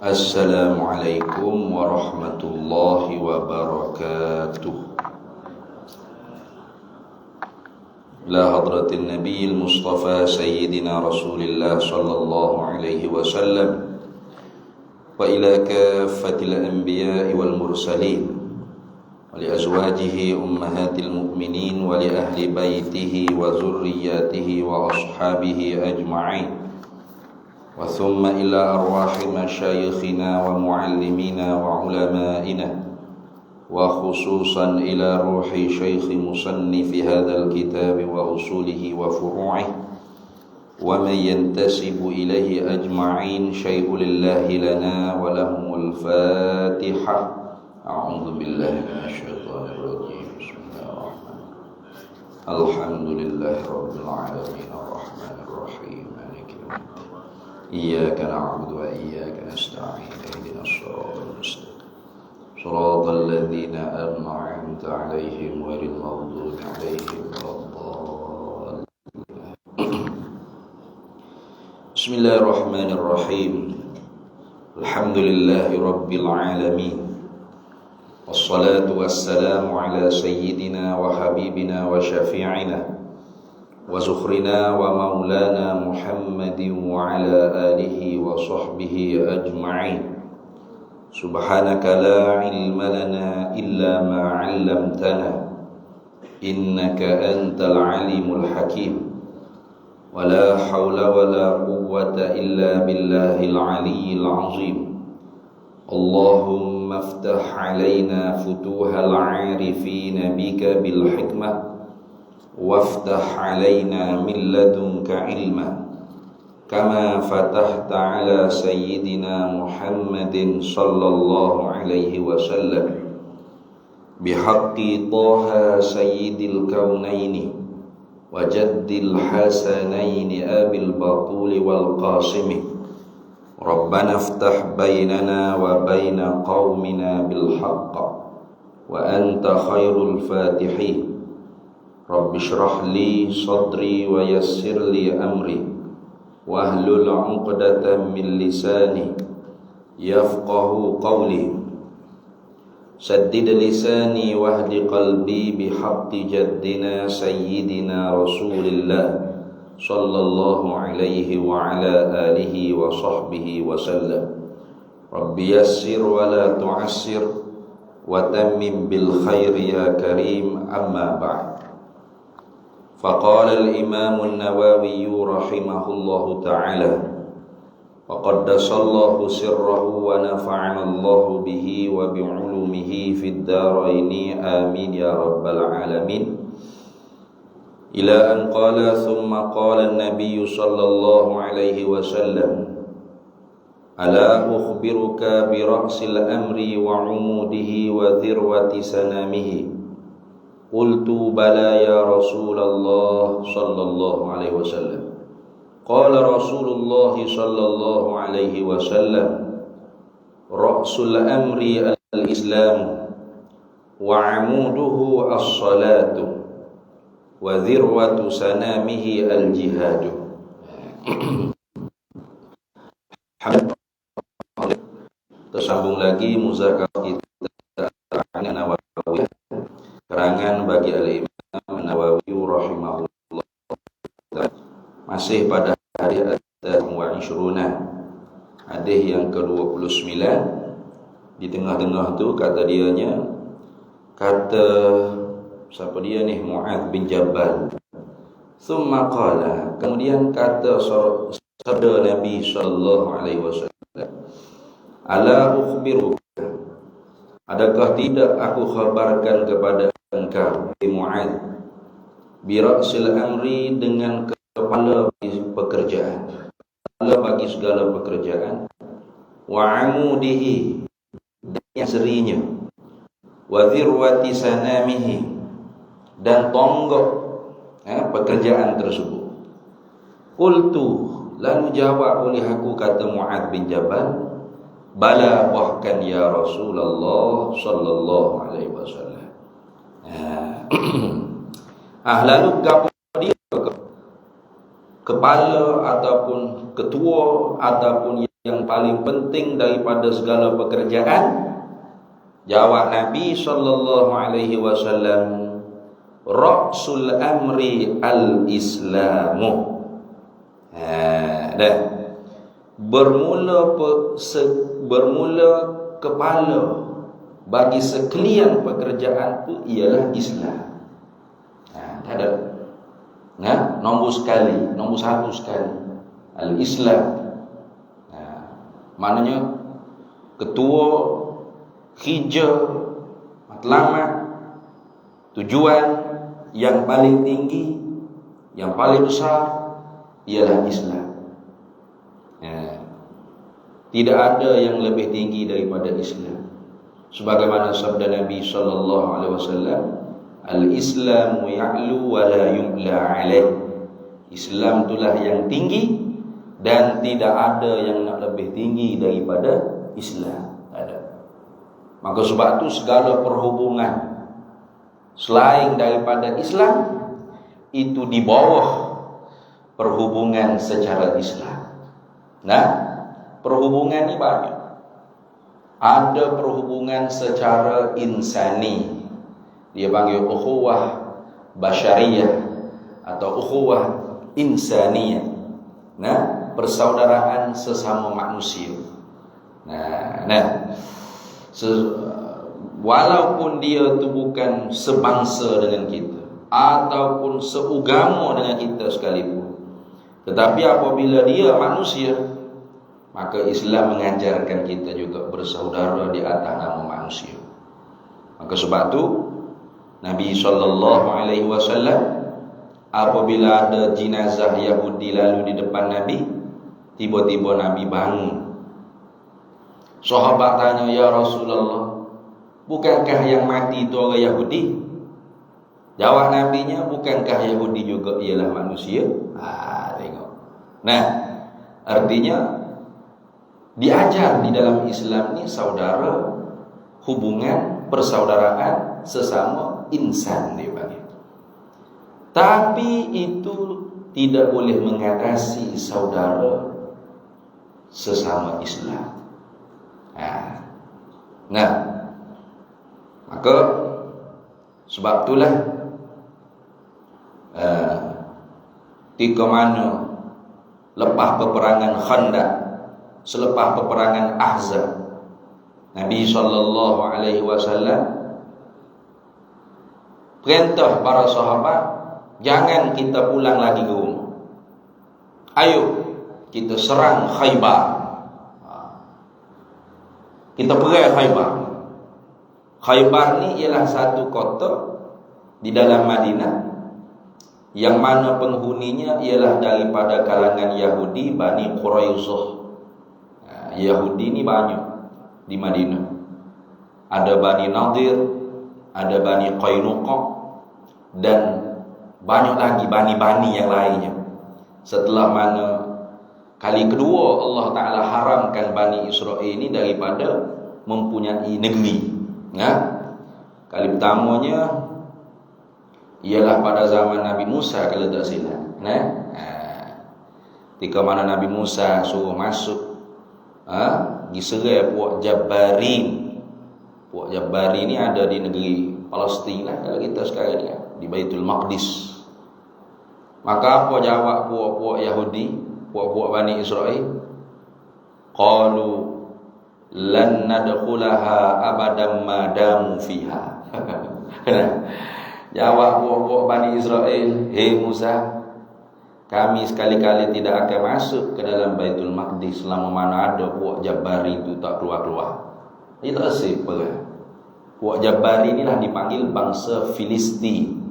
Assalamualaikum warahmatullahi wabarakatuh. Ila hadratin Nabiyil Mustafa Sayyidina Rasulillah sallallahu alaihi wasallam wa ila kaffatil anbiya'i wal mursalin wa li azwajihi ummahatil mu'minin wa li ahli baitihi wa zurriyyatihi wa ashabihi ajma'in. وثم إلى أرواح مشايخنا ومعلمينا وعلمائنا وخصوصا إلى روح شيخ مصنف هذا الكتاب وأصوله وفروعه ومن ينتسب إليه أجمعين شيء لله لنا ولهم الفاتحة. أعوذ بالله من الشيطان الرجيم. بسم الله الرحمن الرحيم. الحمد لله رب العالمين الرحمن الرحيم مالك يوم الدين إياك نعبد وإياك نستعين اهدنا الصراط المستقيم صراط الذين أنعمت عليهم غير المغضوب عليهم ولا الضالين. بسم الله الرحمن الرحيم. الحمد لله رب العالمين والصلاة والسلام على سيدنا وحبيبنا وشفيعنا وزخرنا ومولانا محمد وعلى آله وصحبه أجمعين. سبحانك لا علم لنا إلا ما علمتنا إنك أنت العليم الحكيم ولا حول ولا قوة إلا بالله العلي العظيم. اللهم افتح علينا فتوح العارفين بك بالحكمة وافتح علينا من لدنك علما كما فتحت على سيدنا محمد صلى الله عليه وسلم بحق طه سيد الكونين وجد الحسنين أبي البطول والقاسم. ربنا افتح بيننا وبين قومنا بالحق وأنت خير الفاتحين. رب اشرح لي صدري ويسر لي أمري واحلل عقدة من لساني يفقه قولي سدد لساني واهد قلبي بحق جدنا سيدنا رسول الله صلى الله عليه وعلى آله وصحبه وسلم. رب يسر ولا تعسر وتمم بالخير يا كريم. أما بعد. فقال الإمام النووي رحمه الله تعالى وقدس الله سره ونفعنا الله به وبعلومه في الدارين آمين يا رب العالمين. إلى أن قال ثم قال النبي صلى الله عليه وسلم ألا أخبرك برأس الأمر وعموده وذروة سنامه؟ قلت بلى يا رسول الله صلى الله عليه وسلم. قال رسول الله صلى الله عليه وسلم رأس الأمر الإسلام وعموده الصلاة وذروة سنامه الجهاد. Tersambung lagi muzakarah kita Nawawi, keterangan bagi al-Imam Nawawi rahimahullah. Masih pada hadis hadis yang ke-29. Di tengah-tengah tu kata dianya, kata siapa dia ni, Mu'adz bin Jabal. Thumma qala, kemudian kata sabda Nabi sallallahu alaihi wasallam, ala ukhbiruka, adakah tidak aku khabarkan kepada engkau Mu'adz bi ra'sil amri, dengan kepala bagi pekerjaan, kepala bagi segala pekerjaan, wa amudihi, dan serinya, wa dhirwati sanamihi, dan tonggok pekerjaan tersebut. Qultu, lalu jawab oleh aku, kata Mu'adz bin Jabal, bala, bahkan ya Rasulullah sallallahu alaihi wasallam. Lalu gapo dia kepala ataupun ketua ataupun yang paling penting daripada segala pekerjaan? Jawab Nabi sallallahu alaihi wasallam, ra'sul amri al-islamu. Dah. Bermula kepala bagi sekalian pekerjaan itu ialah Islam. Tak ada. Nombor satu sekali al-Islam. Maknanya ketua, hijau, matlamat, tujuan yang paling tinggi, yang paling besar ialah Islam. Tidak ada yang lebih tinggi daripada Islam. Sebagaimana sabda Nabi sallallahu alaihi wasallam, al-Islamu ya'lu wa la yu'la alaih. Islam itulah yang tinggi dan tidak ada yang nak lebih tinggi daripada Islam. Ada. Maka sebab itu segala perhubungan selain daripada Islam itu di bawah perhubungan secara Islam. Perhubungan ni banyak. Ada perhubungan secara insani, dia panggil ukhuwah basyariyah atau ukhuwah insaniyah. Persaudaraan sesama manusia. Walaupun dia tu bukan sebangsa dengan kita ataupun seugama dengan kita sekalipun, tetapi apabila dia manusia, maka Islam mengajarkan kita juga bersaudara di atas nama manusia. Maka sebab tu Nabi sallallahu alaihi wasallam apabila ada jenazah Yahudi lalu di depan Nabi, tiba-tiba Nabi bangun. Sahabat tanya, "Ya Rasulullah, bukankah yang mati itu orang Yahudi?" Jawab Nabi-nya, "Bukankah Yahudi juga ialah manusia?" Tengok. Artinya diajar di dalam Islam ni saudara, hubungan persaudaraan sesama insan dia panggil. Tapi itu tidak boleh mengatasi saudara sesama Islam. Maka sebab itulah ketika mana lepas peperangan Khandaq, selepas peperangan Ahzab, Nabi sallallahu alaihi wasallam perintah para sahabat, jangan kita pulang lagi ke rumah. Ayo kita serang Khaybar. Kita perang Khaybar. Khaybar ni ialah satu kota di dalam Madinah yang mana penghuninya ialah daripada kalangan Yahudi Bani Quraisyah. Yahudi ni banyak di Madinah. Ada Bani Nadir, ada Bani Qainuqa, dan banyak lagi bani-bani yang lainnya. Setelah mana kali kedua Allah Ta'ala haramkan Bani Israel ini daripada mempunyai negeri. Kali pertamanya ialah pada zaman Nabi Musa, kalau tak silap. Ketika mana Nabi Musa suruh masuk diserai puak Jabbarin. Puak Jabbarin ni ada di negeri Palestin lah, kalau kita sekarang ni, di Baitul Maqdis. Maka apa jawab puak-puak Yahudi, puak-puak Bani Israel? Qalu lan nadkhulaha abadan ma damu fiha. Jawab puak-puak Bani Israel, "Hei Musa, kami sekali-kali tidak akan masuk ke dalam Baitul Maqdis selama mana ada puak Jabbari itu tak keluar-keluar." Ini tak asik perang. Puak Jabbari inilah dipanggil bangsa Filistin.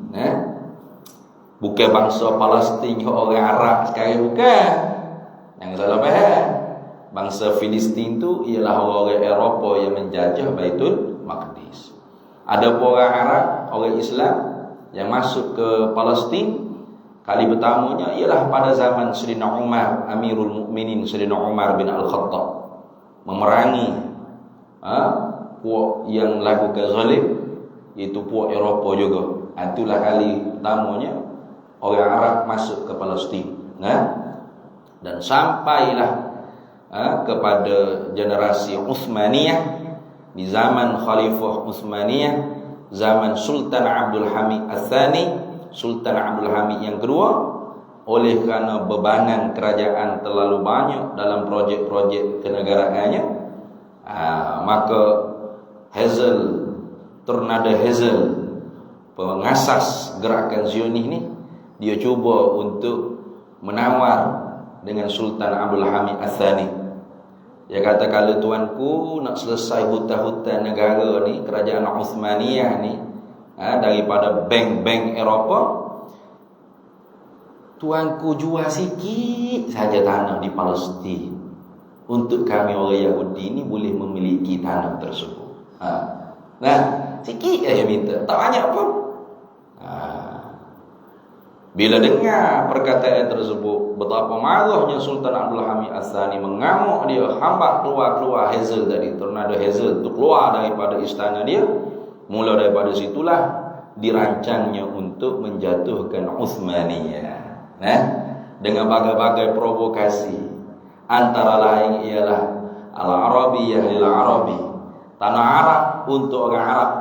Bukan bangsa Palestin, orang Arab sekarang, bukan. Yang salah faham. Bangsa Filistin itu ialah orang-orang Eropah yang menjajah Baitul Maqdis. Ada orang Arab, orang Islam yang masuk ke Palestin. Kali pertamanya ialah pada zaman Sayyidina Umar, Amirul Mukminin Sayyidina Umar bin Al-Khattab, memerangi puak yang lakukan zalim, iaitu puak Eropah juga. Itulah kali pertamanya orang Arab masuk ke Palestin. Dan sampailah kepada generasi Utsmaniyah di zaman Khalifah Utsmaniyah, zaman Sultan Abdul Hamid Ats-Tsani, Sultan Abdul Hamid yang kedua. Oleh kerana bebanan kerajaan terlalu banyak dalam projek-projek kenegaraannya, maka Tornado Hazel, pengasas gerakan Zionis ni, dia cuba untuk menawar dengan Sultan Abdul Hamid Ats-Tsani. Dia kata, kalau tuanku nak selesai hutang-hutang negara ni, kerajaan Utsmaniyah ni, daripada bank-bank Eropah, tuanku jual sikit saja tanah di Palestin untuk kami orang Yahudi ni boleh memiliki tanah tersebut. Nah, sikit aja minta, tak banyak pun. Bila dengar perkataan tersebut, betapa marahnya Sultan Abdul Hamid Ats-Tsani, mengamuk dia, hambat keluar Hazel tadi, Tornado Hazel tu keluar daripada istana dia. Mula daripada situlah dirancangnya untuk menjatuhkan Utsmaniyah. Dengan berbagai provokasi, antara lain ialah al-Arabiyyah lil Arabi, tanah Arab untuk orang Arab.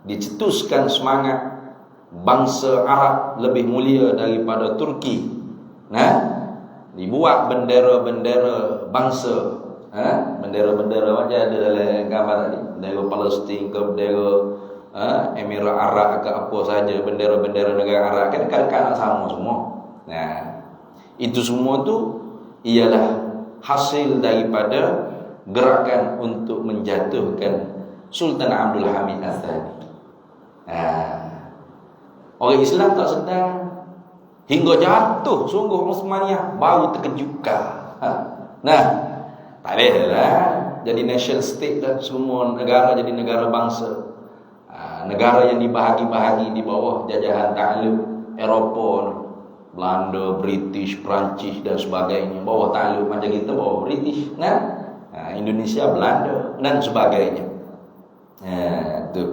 Dicetuskan semangat bangsa Arab lebih mulia daripada Turki. Dibuat bendera-bendera bangsa, bendera-bendera macam ada dalam gambar tadi, bendera Palestin ke bendera Emirat Arab ke apa saja, bendera-bendera negara Arab kan kadang-kadang sama semua. Itu semua tu ialah hasil daripada gerakan untuk menjatuhkan Sultan Abdul Hamid Ats-Tsani. Orang Islam tak sedang, hingga jatuh sungguh Utsmaniyah baru terkejutkan. Tak bolehlah jadi nation state dah, semua negara jadi negara bangsa. Negara yang dibahagi-bahagi di bawah jajahan takluk Eropah, Belanda, British, Perancis dan sebagainya, bawah takluk macam kita bawah British, Indonesia, Belanda dan sebagainya. Tu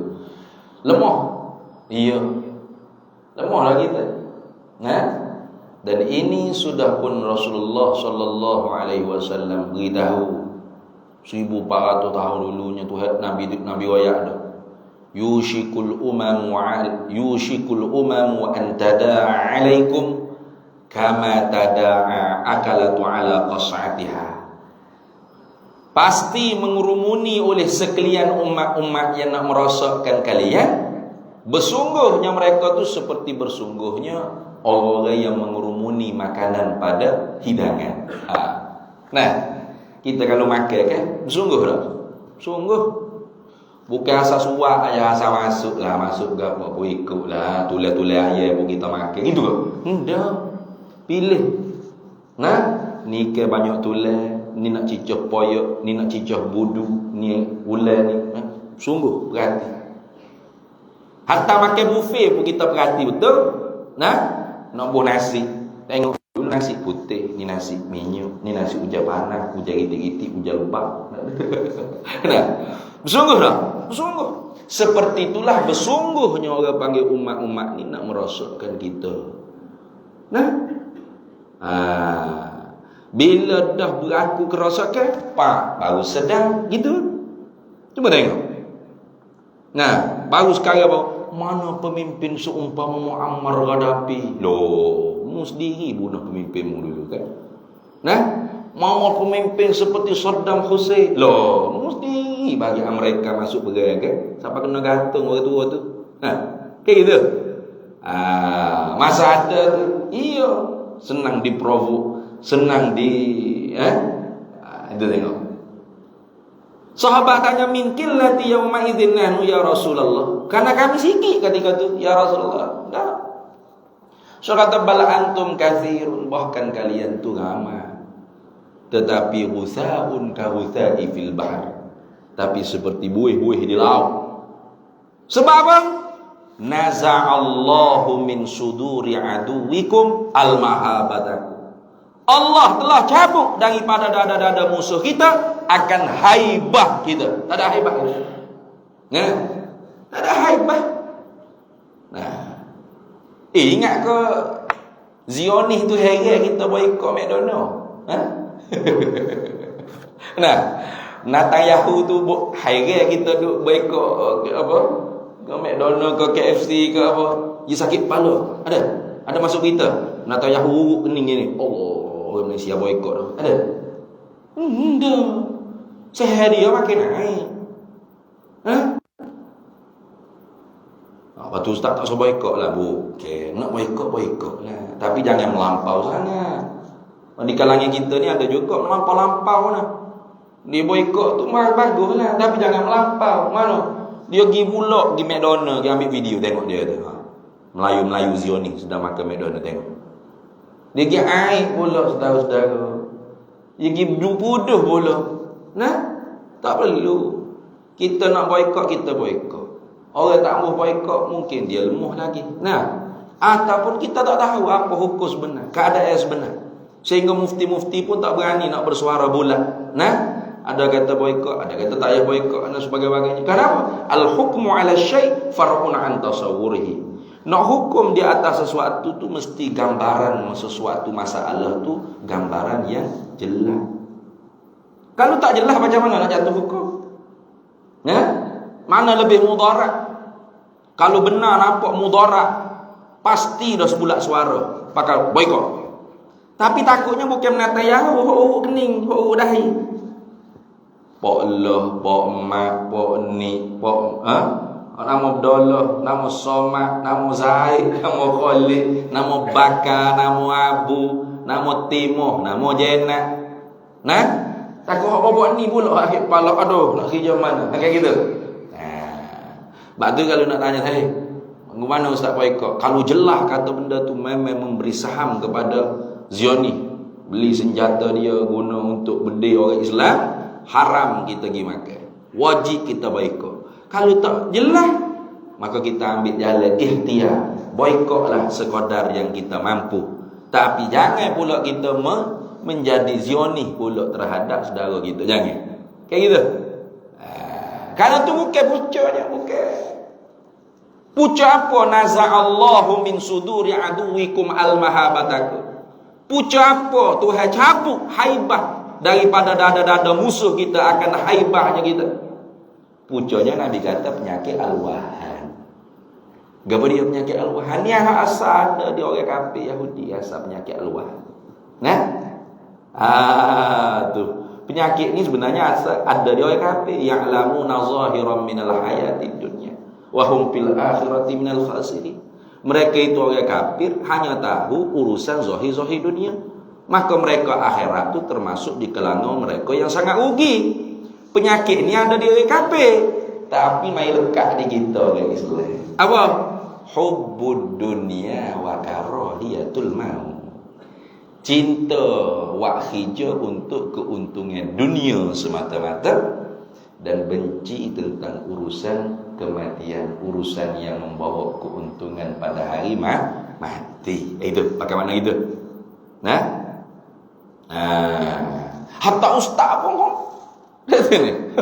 lemah, lemahlah kita. Dan ini sudah pun Rasulullah sallallahu alaihi wasallam beritahu 1400 tahun dulunya tu, Nabi wayak dah. Yushikul umamu an tada'a alaikum kama tada'a akalatu ala qas'atiha. Pasti mengurumuni oleh sekalian umat-umat yang nak merosakkan kalian. Bersungguhnya mereka tu seperti bersungguhnya orang yang mengurumuni makanan pada hidangan. Kita kalau makan kan bersungguh tak? Sungguh. Bukan asal suak aja, asal masuk ke apa pun ikutlah, tulis-tulis ayat pun kita makan. Itu ke? Tidak. Pilih. Ni ke banyak tulis, ni nak cicah poyok, ni nak cicah budu, ni ular ni. Sungguh perhati. Hatta makan buffet pun kita perhati betul. Nak buat nasi, tengok nasi putih, ni nasi minyak, ni nasi ujar panas, ujar gitik-gitik, ujar lubang. Bersungguh tak? Bersungguh. Seperti itulah bersungguhnya orang panggil umat-umat ni nak merosakkan kita. Bila dah berlaku kerosakan, baru sedang gitu. Cuba tengok. Baru sekarang mana pemimpin seumpama Muammar Gaddafi? Mu sendiri bunuh pemimpinmu dulu kan? Mau pemimpin seperti Saddam Hussein? Mu sendiri bagi Amerika masuk perang kan? Sampai kena gantung orang tua tu. Kayak gitu. Masa ada tu, senang diprovok, senang itu tengok. Sahabat tanya, min qillati yauma idzin nahnu ya Rasulullah. Karena kami sikit ketika itu ya Rasulullah. So kata bal antum katsirun, bahkan kalian tu ramai. Tetapi ghusaun ka ghusai fil bahr. Tapi seperti buih-buih di laut. Sebab apa? Naza'allahu min suduri aduwikum al-mahabatakum. Allah telah cabut daripada dada-dada musuh kita akan haibah kita. Tak ada haibah kita. Tak ada haibah. Ingat ke Zionis tu heret kita boikot McDonald. Ha? Nah, Netanyahu tu heret kita duk boikot apa? Ke McDonald ke KFC ke apa? Dia sakit kepala. Ada masuk kita. Netanyahu kening gini. Oh, Malaysia boikot tu. Ada? Dah. Sehari dia makin naik. Ha? Lepas tu ustaz tak usah boikot lah. Bukan. Nak boikot lah. Tapi jangan melampau sangat. Di kalangan kita ni ada juga melampau-lampau lah. Dia boikot tu bagus lah. Tapi jangan melampau. Mana? Dia pergi bulak pergi McDonald. Dia ambil video tengok dia tu. Melayu-Melayu Zionis sedang makan McDonald tengok. Dia pergi air pula saudara-saudara. Dia pergi buduh pula. Nah? Tak perlu. Kita nak boikot, kita boikot. Orang tak mahu boikot, mungkin dia lemah lagi. Nah, ataupun kita tak tahu apa hukum sebenar, keadaan sebenar. Sehingga mufti-mufti pun tak berani nak bersuara bulat. Nah, ada kata boikot, ada kata tak payah boikot dan sebagainya. Kenapa? Al-hukmu 'ala syai' far'un 'an tasawwurihi. Nak hukum di atas sesuatu tu mesti gambaran sesuatu masalah tu gambaran yang jelas. Kalau tak jelas macam mana nak jatuh hukum? Ya? Mana lebih mudarat? Kalau benar nampak mudarat, pasti dah sebulat suara pakai boikot. Tapi takutnya bukan Netanyahu, kening, dahi. Pok Allah, pok mak, pok ni, pok nama Abdullah, nama Somad, nama Zaid, nama Khalid, nama Bakar, nama Abu, nama Timoh, nama Jenat. Nah, takut apa buat ni pula akhir kepala, aduh, nak kerja mana? Kayak gitu. Sebab tu kalau nak tanya saya, bagaimana Ustaz boikot? Kalau jelas kata benda tu memang memberi saham kepada Zionis, beli senjata dia guna untuk berdiri orang Islam, haram kita pergi makan. Wajib kita boikot. Kalau tak jelas, maka kita ambil jalan ikhtiar. Boikotlah sekadar yang kita mampu. Tapi jangan pula kita menjadi Zionis pula terhadap saudara kita. Jangan. Kayak gitu. Kalau tu bukan pucuknya, bukan. Pucuk apa? Naza'allahu min suduri aduwikum al-mahabatakum. Pucuk apa? Tuhan cabut haibah daripada dada-dada musuh kita akan haibahnya kita. Pucuknya Nabi kata penyakit al-wahan. Gapa dia penyakit al-wahan? Ni asal ada di orang kafir Yahudi asal penyakit al-wahan. Nah? Tu. Penyakit ni sebenarnya asal ada di orang kafir, ya'lamuna zahiran minal hayatid dunya wa hum fil akhirati minal khasirin. Mereka itu orang kafir hanya tahu urusan zahir-zahir dunia, maka mereka akhirat itu termasuk di kalangan mereka yang sangat rugi. Penyakit ni ada di orang kafir, tapi mai lekat di kita orang Islam. Apa? Hubbud dunya wa karahiyatul maut. Cinta wak hijau untuk keuntungan dunia semata-mata dan benci tentang urusan kematian, urusan yang membawa keuntungan pada hari mati. Itu pakai mana itu? Nah, hatta ustaz pun sini.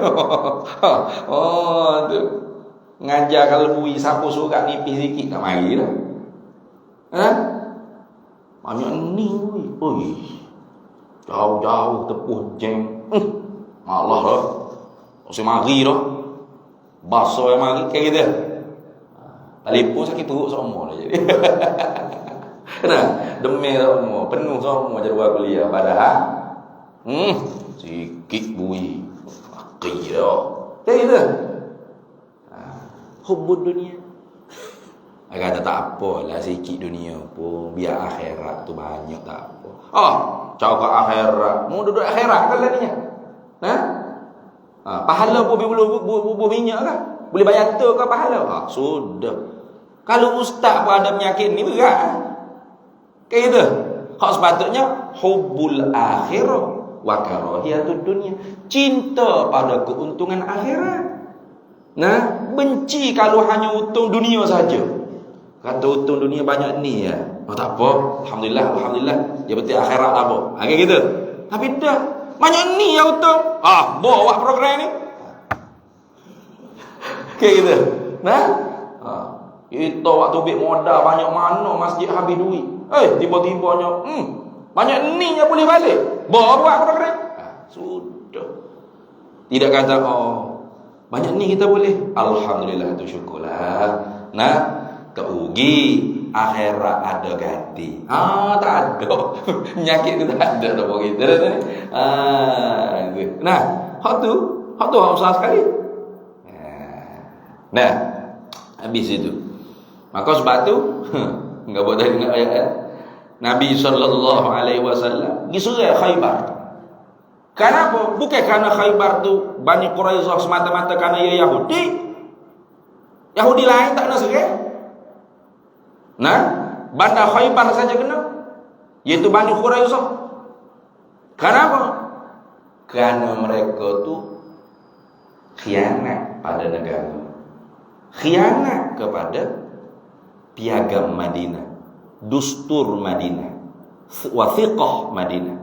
Oh, tu ngajar kalau bui siapa suka nipis sikit tak mari dah. Banyak ni, oi. Jauh-jauh tepuh jeng. Malah dah. Masih mari dah. Basah yang mari kayak gitu. Telefon sakit perut semua dah jadi. Nah, demam semua, penuh semua jadual kuliah padahal sikit bui. Kira. Kayak gitu. Hubbud dunia. Kata tak apalah sikit dunia pun, biar akhirat tu banyak tak apa. Cakap akhirat, mau duduk akhirat kan lah ni. Pahala pun bubuh minyak kan? Boleh bayar tu ke pahala? Sudah. Kalau ustaz pun ada penyakit ni berat. Kayak gitu. Hak sepatutnya hubbul akhirah wa karahiyatud dunia. Cinta pada keuntungan akhirat. Nah, benci kalau hanya untung dunia saja. Kata untung dunia banyak ni ya. Tak apa. Alhamdulillah. Dia betul akhirat apa. Kayak gitu. Tapi dah. Banyak ni ya untung. Bawa program ni. Kayak gitu. Nah. Kita waktu ambil modal banyak mana masjid habis duit. Tiba-tibanya banyak ininya boleh balik. Bawa aku keren. Sudah. Tidak kata banyak ni kita boleh. Alhamdulillah, tu syukurlah. Nah, keugi akhirat ada ganti. Tak ada. Penyakit tu tak ada tak begitu. Nah, hak tu besar sekali. Nah, habis itu. Maka sebab tu enggak boleh dengar ayat Nabi sallallahu alaihi wasallam disuruh Khaybar. Kenapa? Bukan karena Khaybar tu Bani Quraisyah semata-mata karena ia Yahudi. Yahudi lain tak nak serai. Nah, bandar Khaybar saja kena, iaitu Bani Quraisyah. Kenapa? Karena mereka tu khianat pada negara, khianat kepada piagam Madinah, dustur Madinah, wathiqah Madinah,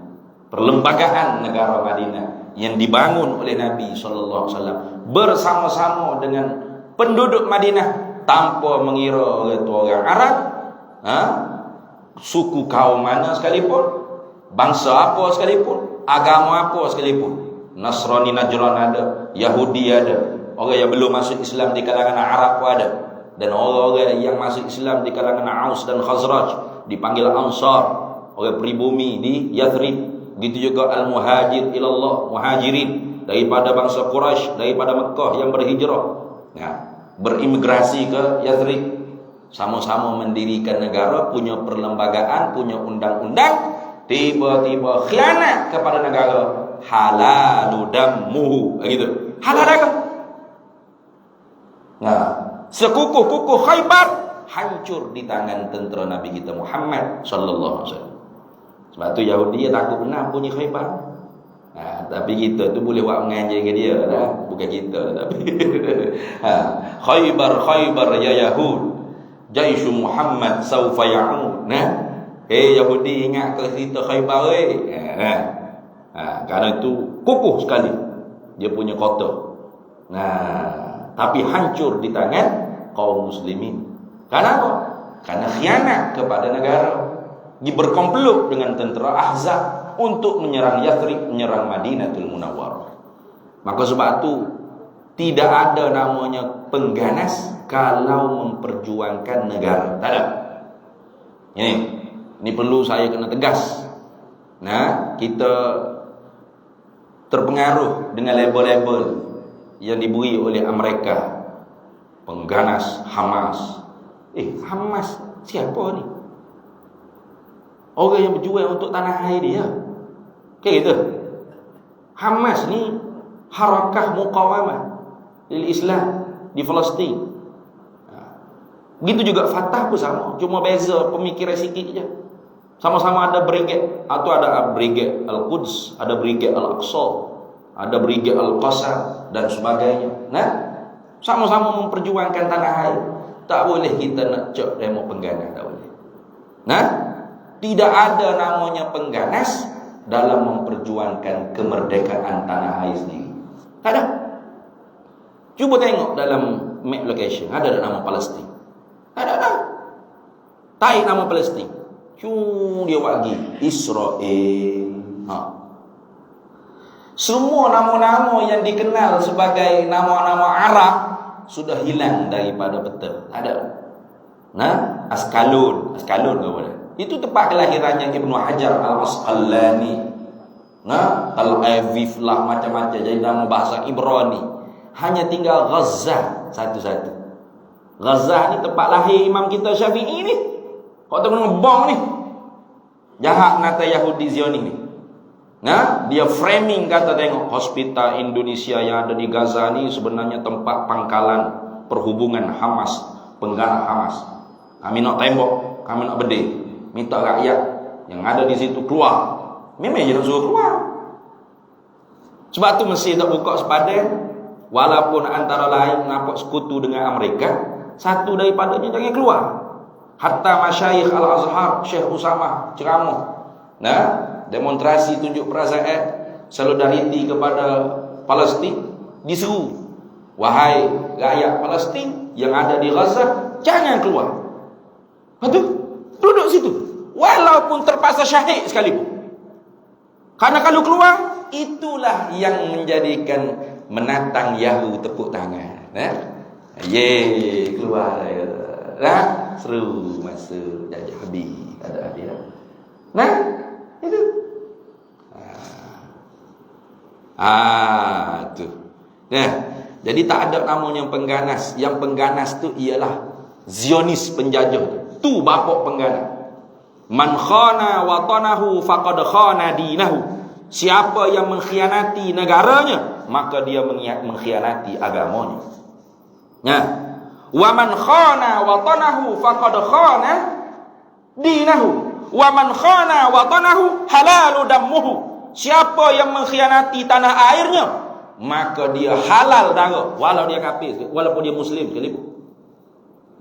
perlembagaan negara Madinah yang dibangun oleh Nabi sallallahu alaihi wasallam bersama-sama dengan penduduk Madinah tanpa mengira itu orang Arab, suku kaum mana sekalipun, bangsa apa sekalipun, agama apa sekalipun. Nasrani Najran ada, Yahudi ada, orang yang belum masuk Islam di kalangan Arab pun ada, dan orang-orang yang masuk Islam di kalangan Aus dan Khazraj dipanggil Ansar, orang pribumi di Yathrib. Begitu juga al-muhajir ilallah, muhajirin daripada bangsa Quraisy, daripada Mekah yang berhijrah, berimigrasi ke Yathrib, sama-sama mendirikan negara, punya perlembagaan, punya undang-undang. Tiba-tiba khianat kepada negara, halalu dammuhu, gitu. Halal dagang. Sekukuh-kukuh Khaybar hancur di tangan tentera Nabi kita Muhammad sallallahu alaihi wasallam. Sebab tu Yahudi takut benar bunyi Khaybar. Tapi kita tu boleh buat menganjing ke dia lah, bukan kita tapi. Khaybar ya Yahud, Jaishu Muhammad saufa ya'ud. Yahudi ingat ke cerita Khaybar kerana itu kukuh sekali dia punya kota. Tapi hancur di tangan kaum muslimin. Kenapa? Karena khianat kepada negara. Dia berkomplot dengan tentera Ahzab untuk menyerang Yathrib, menyerang Madinatul Munawwarah. Maka sebab itu tidak ada namanya pengganas kalau memperjuangkan negara. Tak ada. Ini perlu saya kena tegas. Kita terpengaruh dengan label-label yang diberi oleh Amerika. Pengganas Hamas. Hamas siapa ni? Orang yang berjuang untuk tanah air dia. Kayak gitu. Hamas ni harakah muqawamah lil Islam di Palestin. Begitu juga Fatah pun sama, cuma beza pemikiran sikit je. Sama-sama ada brigade, atau ada brigade Al-Quds, ada brigade Al-Aqsa, ada brigade Al-Qasam dan sebagainya. Sama-sama memperjuangkan tanah air. Tak boleh kita nak cok demo pengganas, tak boleh. Tidak ada namanya pengganas dalam memperjuangkan kemerdekaan tanah air sendiri. Tak ada. Cuba tengok dalam map location, ada nama Palestin? Ada. Taik nama Palestin. Dia bagi Israel. Semua nama-nama yang dikenal sebagai nama-nama Arab sudah hilang daripada peta. Ada. Askalun ke mana? Itu tempat kelahirannya Ibnu Hajar Al-Asqalani. Al-Aviv lah, macam-macam jadi nama bahasa Ibrani. Hanya tinggal Gaza satu-satu. Gaza ni tempat lahir Imam kita Syafi'i ni. Kau tahu ngebom ni. Jahat nata Yahudi Zionis ni. Dia framing kata tengok hospital Indonesia yang ada di Gaza ni sebenarnya tempat pangkalan perhubungan Hamas, pengganas Hamas. Kami nak tembok, kami nak bedil. Minta rakyat yang ada di situ keluar. Memang je nak suruh keluar. Sebab tu mesti tak buka sepadan. Walaupun antara lain nampak sekutu dengan Amerika, satu daripadanya jangan keluar. Hatta Masyayikh Al-Azhar, Syekh Usamah ceramah, demonstrasi tunjuk perasaan solidariti kepada Palestin, diseru, wahai rakyat Palestin yang ada di Gaza, jangan keluar. Betul? Duduk situ. walaupun terpaksa syahid sekalipun. Karena kalau keluar, itulah yang menjadikan menatang Yahoo tepuk tangan. Ye, keluar ya. Nah, seru masuk jajah habis, ada dia. Nah, itu. Tu. Nah, jadi tak ada namanya pengganas. Yang pengganas tu ialah Zionis penjajah. Tu bapak pengganas. Man khana watanahu faqad khana dinahu. Siapa yang mengkhianati negaranya, maka dia mengkhianati agamanya. Nah, wa man khana watanahu faqad khana dinahu. Wa man khana watanahu halalu dammuhu. Siapa yang mengkhianati tanah airnya, maka dia halal darah, walau dia kafir, walaupun dia muslim sekalipun.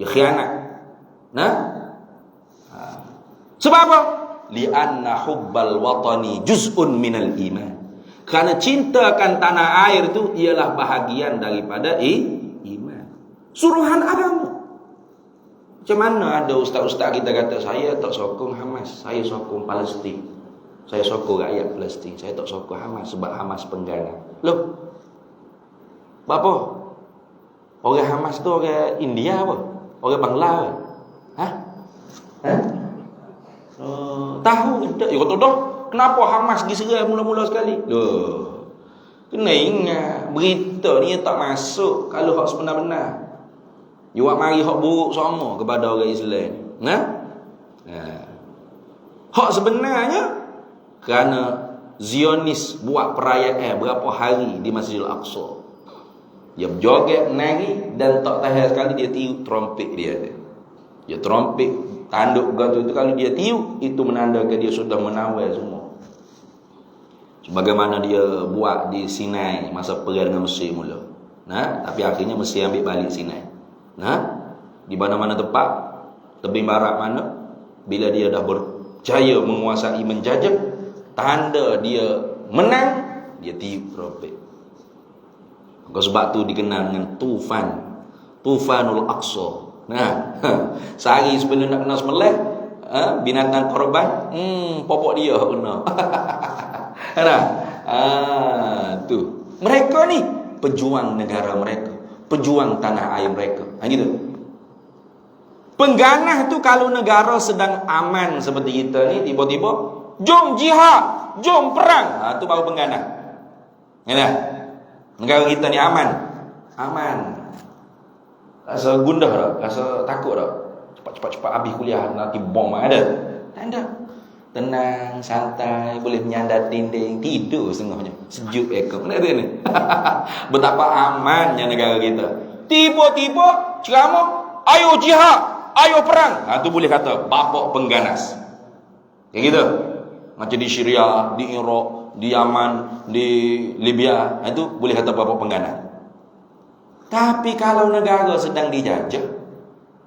Dia khianat. Nah, sebab apa? Li'anna hubbal watani juz'un minal iman. Karena cinta akan tanah air itu ialah bahagian daripada iman. Suruhan agama. Macam mana ada ustaz-ustaz kita kata, saya tak sokong Hamas, saya sokong Palestin, saya sokong rakyat Palestin, saya tak sokong Hamas sebab Hamas penggana. Loh, apa? Orang Hamas tu orang India apa? Orang Bangla apa? Hah? Tahu tak? Ya kata dah, kenapa Hamas diserang mula-mula sekali? Loh, kena ingat, berita ni tak masuk kalau hak sebenar-benar. You buat mari hak buruk sama kepada orang Islam. Hak sebenarnya kerana Zionis buat perayaan berapa hari di Masjidil Aqsa. Dia berjoget, nari, dan tak tahan sekali dia tiup trompet dia. Dia trompet tanduk begitu itu, kalau dia tiup itu menandakan dia sudah menawar semua. Sebagaimana dia buat di Sinai masa perang dengan Mesir mula. Tapi akhirnya Mesir ambil balik Sinai. Di mana-mana tempat, tebing barat mana, bila dia dah berjaya menguasai, menjajah, tanda dia menang, dia tiup trompet. Maka sebab tu dikenal dengan Tufanul Aqsa. Sehari sebelum nak kena sembelih, binatang korban, popok dia kena. Tu. Mereka ni pejuang negara mereka, pejuang tanah air mereka. Gitu. Pengganah tu kalau negara sedang aman seperti kita ni, tiba-tiba jom jihad, jom perang. Tu baru pengganah. Ya. Negara kita ni aman. Rasa gundah tak? Rasa takut tak? Cepat-cepat habis kuliah, nanti bom ada. Tak ada. Tenang, santai, boleh menyandar dinding, tidur setengahnya. Sejuk ekor. Mana ada ni? Betapa amannya negara kita. Tiba-tiba ceramah, ayo jihad, ayo perang. Tu boleh kata bapak pengganas. Kayak gitu. Macam di Syria, di Iraq, di Yaman, di Libya, itu boleh kata bapak pengganas. Tapi kalau negara sedang dijajah,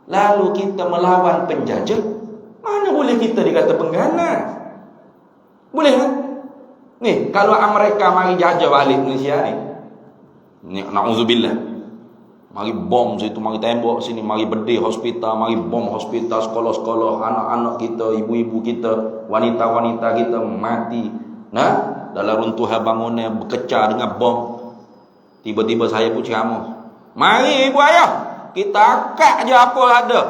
lalu kita melawan penjajah, mana boleh kita dikata pengganas? Boleh kan? Ni, kalau Amerika mari jajah balik Malaysia ni, na'udzubillah, mari bom situ, mari tembok sini, mari bedih hospital, mari bom hospital, sekolah-sekolah, anak-anak kita, ibu-ibu kita, wanita-wanita kita mati. Dalam runtuhan bangunan berkecah dengan bom. Tiba-tiba saya pun ceramah, mari ibu ayah, kita akak je apa ada.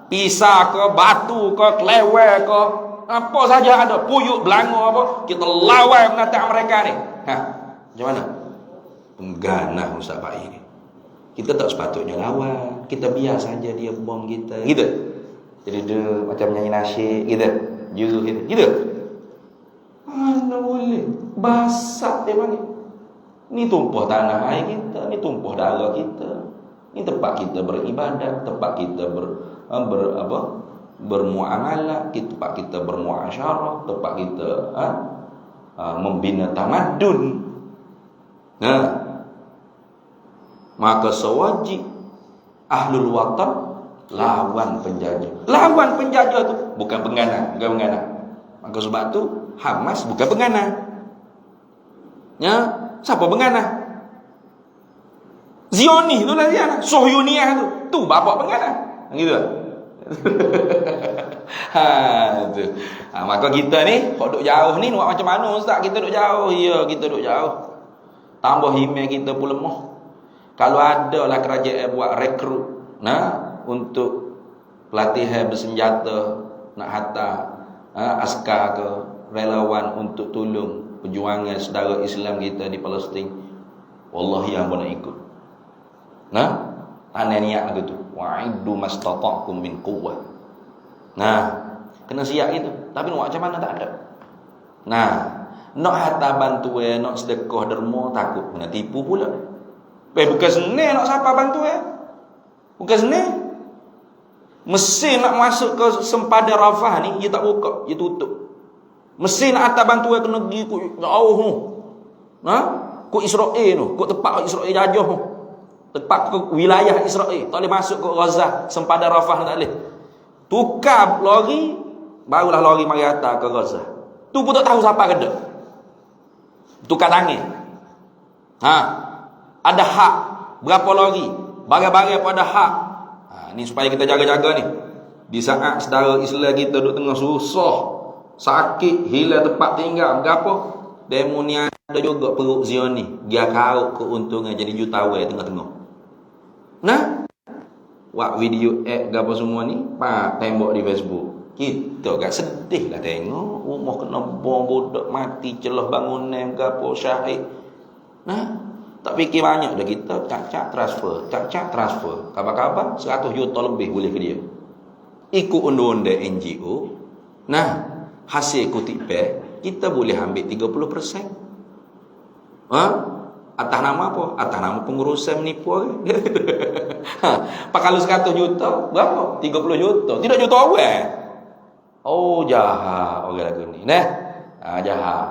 Pisah ke, batu ke, kelewek ke, apa saja ada, puyuk, belanga apa, kita lawan menatang mereka ni. Macam mana? Pengganah Ustaz Pak ini. Kita tak sepatutnya lawan, kita biar saja dia bom kita. Gitu. Jadi dia macam nyanyi nasyid gitu. Gitu. Mana boleh? Basah dia panggil. Ni tumpah tanah air kita, ni tumpah darah kita. Ni tempat kita beribadat, tempat kita bermuamalah, tempat kita bermuasyarah, tempat kita membina tamadun. Maka sewajib ahlul watan lawan penjajah. Lawan penjajah tu bukan pengganas. Maka sebab tu Hamas bukan pengganas. Siapa pengganas? Zionis tu lah dia. Sohyuniah tu bapak pengganas. Gitu. Tu. Maka kita ni kok duk jauh ni buat macam mana ustaz? Kita duk jauh. Ya, kita duk jauh. Tambah iman kita pun lemah. Kalau ada lah kerajaan buat rekrut untuk pelatihan bersenjata, nak hantar askar ke relawan untuk tolong perjuangan saudara Islam kita di Palestin, wallahi yang nak ikut. Tanah niat aku tu. Wa'iddu mastata'tum min quwwah. Kena siap itu. Tapi nak macam mana tak ada. Nak hantar bantuan, nak sedekah derma, takut kena tipu pula. Bukan senang nak siapa bantuan. Bukan senang. Mesin nak masuk ke sempadan Rafah ni, dia tak buka, dia tutup. Mesin nak hantar bantuan kena pergi jauh tu. Kut Israel tu, kut tempat Israel jajah tu. Tempat ke wilayah Israel, tak boleh masuk ke Gaza, sempadan Rafah tak boleh. Tukar lori, barulah lori mari hantar ke Gaza. Tu pun tak tahu siapa kena. Tukar tangan. Ada hak berapa lori, barang-barang pun ada hak. Ni supaya kita jaga-jaga ni. Di saat saudara Islam kita duduk tengah susah, sakit, hilang tempat tinggal, berapa? Demo ni ada juga perut Zioni. Dia kau keuntungan jadi jutawan tengah-tengah. Buat video apa semua ni, pak tembok di Facebook. Kita agak sedih lah tengok rumah kena bom, budak mati, celah bangunan gapo syahid. Tak fikir banyak dah kita, cak-cak transfer. Kabar-kabar 100 juta lebih boleh ke dia. Ikut undang-undang NGO. Hasil kutip kita boleh ambil 30%. Atas nama apa? Atas nama pengurusan menipu. Kalau 100 juta, berapa? 30 juta. Tidak juta awal. Oh, jahat orang lagu ni. Jahat.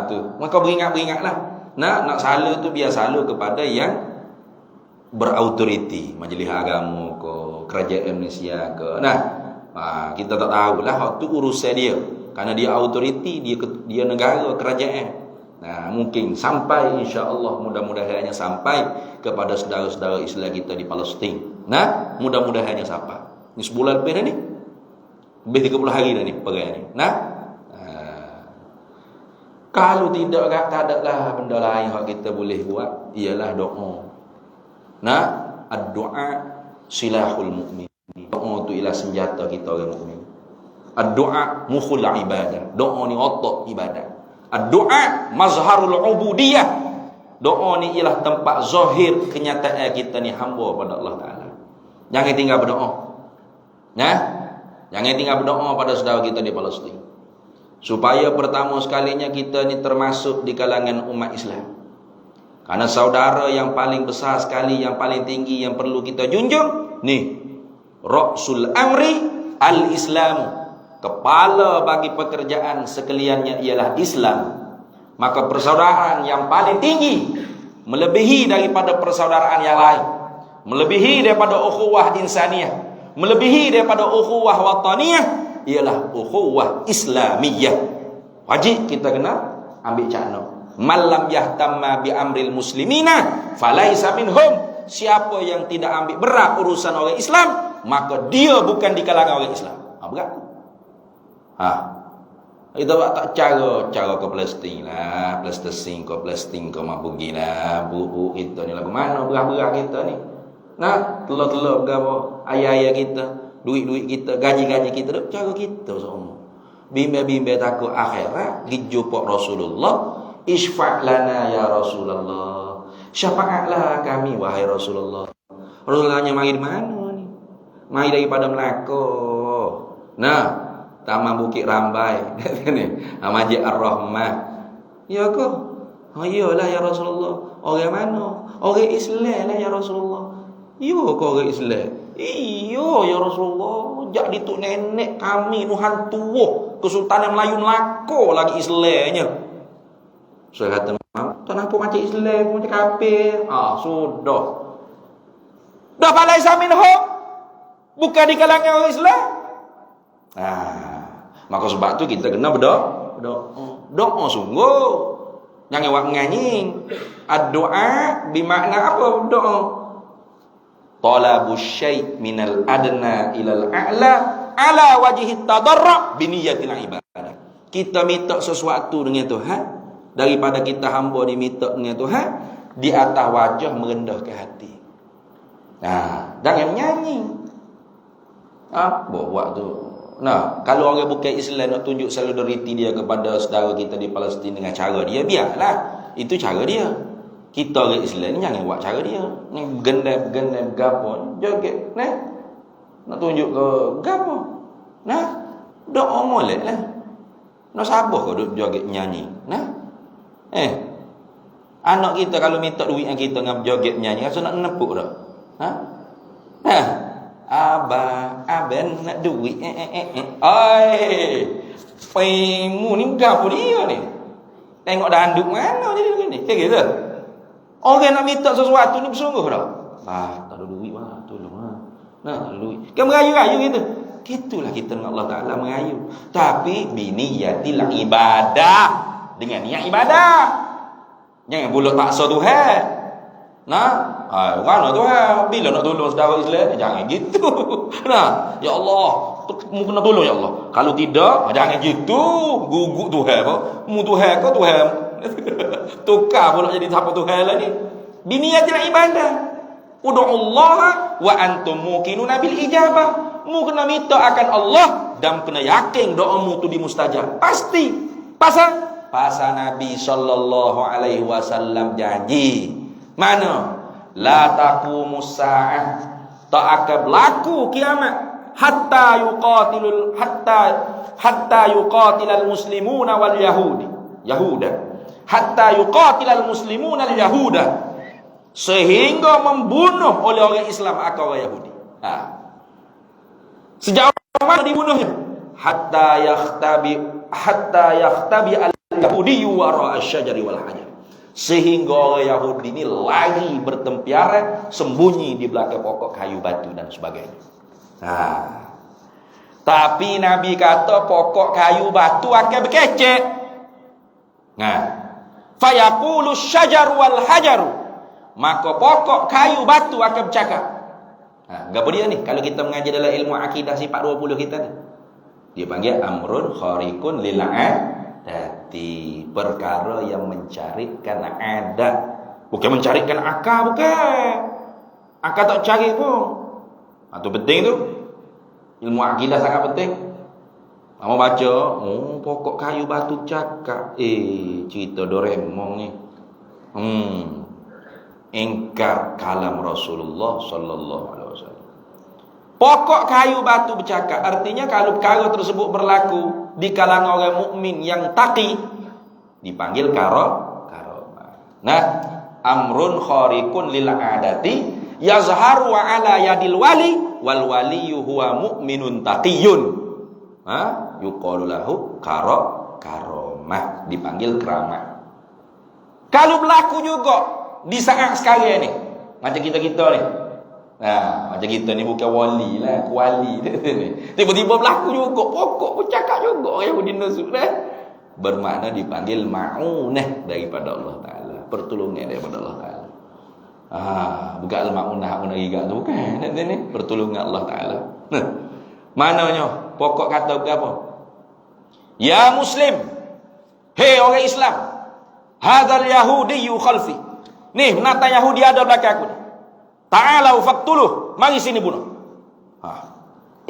Tu. Maka beringat-beringatlah. Nak salah tu biar salah kepada yang berautoriti, majlis agama ke, kerajaan Malaysia ke. Kita tak tahulah, waktu urusan dia. Karena dia autoriti, dia negara, kerajaan. Mungkin sampai, insya-Allah, mudah-mudahannya sampai kepada saudara-saudara Islam kita di Palestin. Mudah-mudahannya sampai. Ini sebulan lebih dah ni. Lebih 30 hari dah ni perang ni. Kalau tidak, tak ada lah benda lain yang kita boleh buat, ialah doa. Ad-doa silahul mu'min. Doa tu ialah senjata kita orang mukmin. Ad-doa mukhul ibadah. Doa ni otak ibadah. Ad-doa mazharul ubudiyah. Doa ni ialah tempat zahir kenyataan kita ni hamba pada Allah Taala. Jangan tinggal berdoa. Jangan tinggal berdoa pada saudara kita di Palestin. Supaya pertama sekalinya kita ni termasuk di kalangan umat Islam. Karena saudara yang paling besar sekali, yang paling tinggi, yang perlu kita junjung, ni Ra'sul Amri Al-Islamu. Kepala bagi pekerjaan sekaliannya ialah Islam. Maka persaudaraan yang paling tinggi, melebihi daripada persaudaraan yang lain, melebihi daripada ukhuwah insaniyah, melebihi daripada ukhuwah wataniyah, ialah ukhuwah Islamiyah. Wajib kita kena ambil cakna. Malam yahtamma bi amril muslimina falaisa minhum. Siapa yang tidak ambil berat urusan orang Islam, maka dia bukan di kalangan orang Islam. Berat. Kita buat tak cara ke Palestin lah, Palestin ke mabugilah, buku kita ni lagu mana berat-berat kita ni. Telur-telur berapa, ayah-ayah kita, duit-duit kita, gaji-gaji kita, cara kita semua. Bimbel-bimbel takut akhirat, pergi jumpa Rasulullah, isfa' lana ya Rasulullah. Syafaatlah kami wahai Rasulullah. Rasulullahnya mari di mana ni? Mari daripada Melaka. Taman Bukit Rambai ni, Masjid Ar-Rahmah. Ya ke? Iyalah ya Rasulullah. Orang mana? Orang Islam lah ya Rasulullah. Ya ke orang Islam? Iya ya Rasulullah. Jak dituk nenek kami Nuhan tua Kesultanan Melayu Melaka lagi Islamnya. Saya kata, kenapa macam Islam, macam kafir? Sudah. Dah falaisa minhum. Bukan di kalangan orang Islam. Maka sebab tu kita kena berdoa. Doa sungguh. Jangan buat menyanyi. Ad-doa bermakna apa doa? Talabus syai' minal adna ilal a'la ala wajhi tadarru' bi niyatil ibadah. Kita minta sesuatu dengan Tuhan daripada kita hamba diminta dengan Tuhan di atas wajah merendahkan hati. Nah, jangan nyanyi. Buat tu. Nah, kalau orang bukan Islam nak tunjuk solidariti dia kepada saudara kita di Palestin dengan cara dia, biarlah. Itu cara dia. Kita orang Islam ni jangan buat cara dia. Ni gendam gapo, joget, nah. Nak tunjuk ke gapo. Nah, dak omolek lah. Nak sabar ke duk joget nyanyi. Nah. Anak kita kalau minta duit yang kita ngam joget nyanyi, rasa nak nepuk dak? Aben nak duit. Pemu ni gapo dia ni? Tengok danduk mana jadi begini. Kayak gitu. Orang nak minta sesuatu ni bersungguh dah. Tak ada duit tolong Nah, tak ada duit. Kan merayu-rayu gitu. Gitulah kita dengan Allah Taala merayu. Tapi biniyatil ibadah, dengan niat ibadah. Jangan pula paksa Tuhan. Nah, mana Tuhan bila nak tolong saudara Islam, jangan gitu. Nah, ya Allah, mu kena tolong ya Allah. Kalau tidak, jangan gitu. Gugut Tuhan apa? Mu Tuhan ke Tuhan? Tukar pula jadi siapa Tuhan lah ni. Biniyatil ibadah. Ud'ullaha wa antum muqinuna bil ijabah. Mu kena minta akan Allah dan kena yakin doamu tu dimustajab. Pasti. Pasal Nabi sallallahu alaihi wasallam janji. Mana? La taqumus sa'ah. Tak akan berlaku kiamat hatta yuqatilal muslimuna wal yahuda. Hatta yuqatilal muslimuna al yahuda. Sehingga membunuh oleh orang Islam akan orang Yahudi. Sejauh mana dibunuhnya? Hatta yakhtabi al-yahudi wara asy-syajari wal hajar. Sehingga orang Yahudi ini lagi bertempiara, sembunyi di belakang pokok kayu batu dan sebagainya. Tapi Nabi kata pokok kayu batu akan berkecek. Fayaqulu asy-syajaru wal hajaru. Maka pokok kayu batu akan bercakap. Apa dia ni? Kalau kita mengajar dalam ilmu akidah sifat 20 kita ni, dia panggil amrun khariqun lil adati, perkara yang mencarikan adat, bukan mencarikan akal, bukan. Akal tak cari pun. Itu penting tu. Ilmu akidah sangat penting. Kamu baca, pokok kayu batu cakap. Cerita Doraemon ni. Ingkar kalam Rasulullah sallallahu alaihi wasallam. Pokok kayu batu bercakap, artinya kalau perkara tersebut berlaku di kalangan orang mukmin yang taqi, dipanggil karamah. Nah, amrun khariqun lil adati yazharu ala yadil wali wal waliyyu huwa mu'minun taqiyun. Yuqalu lahu karamah, dipanggil keramah. Kalau berlaku juga di saat sekarang ni, macam kita ni. Macam kita ni bukan wali lah, wali ni. Tiba-tiba berlaku juga, pokok pun cakap juga orang Yahudi nusuk dah. Bermakna dipanggil ma'unah daripada Allah Ta'ala, pertolongan daripada Allah Ta'ala. Bukan al-ma'unah giga tu, bukan. Ni pertolongan Allah Ta'ala. Mananya pokok kata apa? Ya Muslim, hei orang Islam, hadzal yahudiyyu khalfi. Nih, binatang Yahudi ada belakang aku ni. Ta'alau faqtuluh, mari sini bunuh.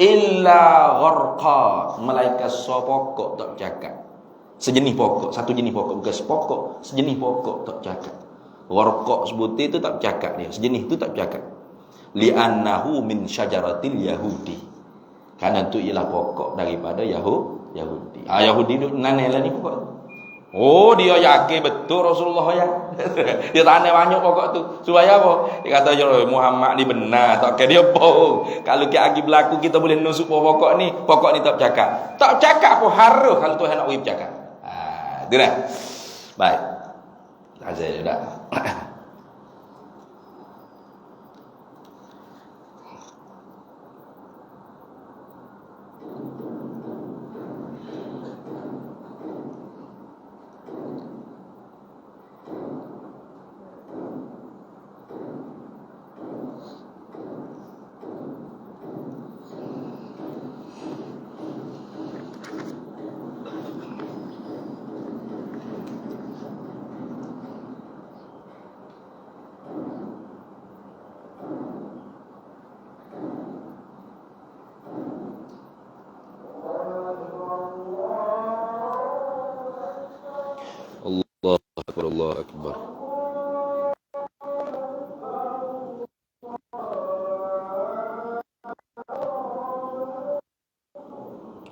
Illa gharqa, malaikat pokok tak cakap. Sejenis pokok, satu jenis pokok, bukan sepokok, sejenis pokok tak cakap. Gharqa sebut itu tak cakap dia, sejenis itu tak cakap. Li'annahu min syajaratil yahudi. Karena itu ialah pokok daripada Yahudi. Yahudi duduk nanailah ni pokok. Dia yakin betul Rasulullah ya. Dia tanya banyak pokok tu. Supaya apa? Dia kata Muhammad ni benar, tak kira dia bohong. Kalau kita agi berlaku kita boleh nusuk pokok ni tak bercakap. Tak bercakap pun harus kalau Tuhan nak bagi bercakap. Itu dah. Baik. Azal dah.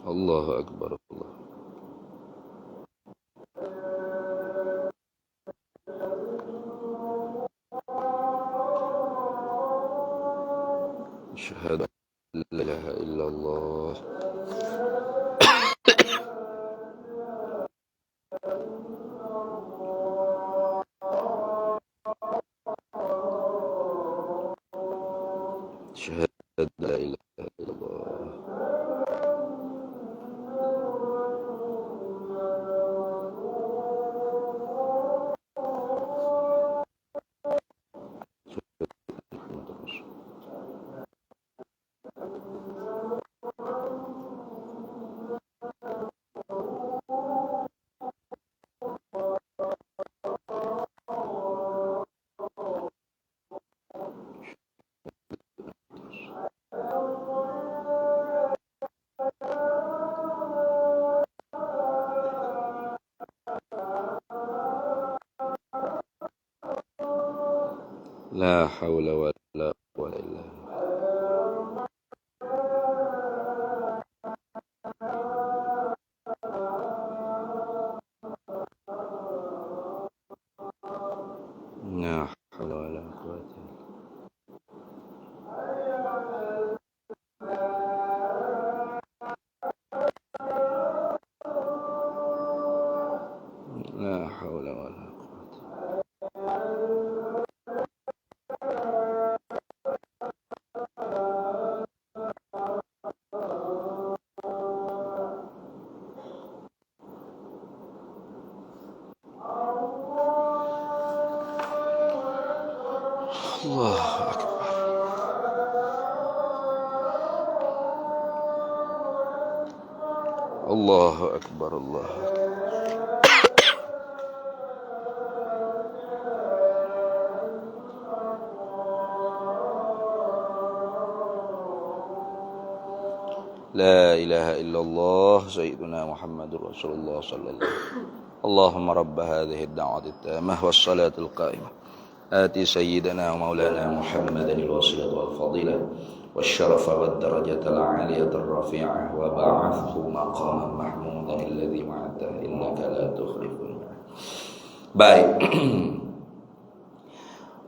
Allahu akbar. Allah. Asyhadu an la ilaha illallah. Asyhadu an la ilaha illallah. La haula wa la quwwata illa billah. La haula wa la quwwata. La haula wa la Allahu akbar. Allahu akbar. Allahu akbar. La ilaha illallah sayyiduna Muhammadur Rasulullah sallallahu alaihi wasallam. Allahumma rabb hadhihi ad-da'wati at-tammah was-salatul qa'imah. آتي سيدنا ومولانا محمدا الوسيلة والفضيلة والشرف والدرجة العالية الرفيعة وبعثه مقاما محمودا الذي وعدته إنك لا تخلف الميعاد. Baik.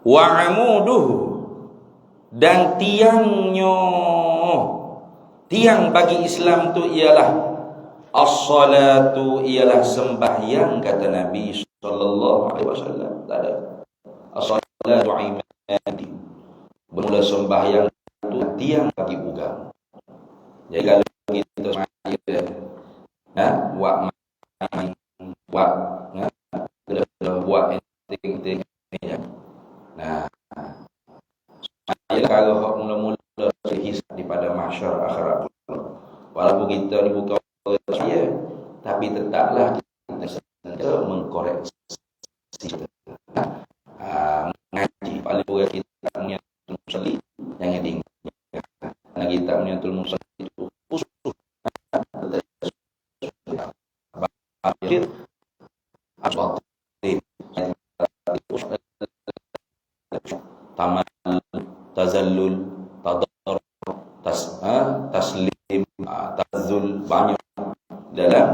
Wa amuduhu, dan tiangnya, tiang bagi Islam itu ialah as-salatu, ialah sembahyang, kata Nabi sallallahu alaihi wasallam. Ada as-salatu imadi, bermula sembahyang itu tiang bagi agama. Jadi kalau kita sembahyang, buat penting-penting. Nah, kalau hak mula-mula hisab daripada mahsyar akhirat, walaupun kita dibuka saya, tapi tetaplah kita senantiasa mengkoreksi. Ngaji paling boleh kita punya musalli jangan diingat, karena kita punya musalli itu usuh akhir asal tamal tazallul tadar taslim tazul, banyak dalam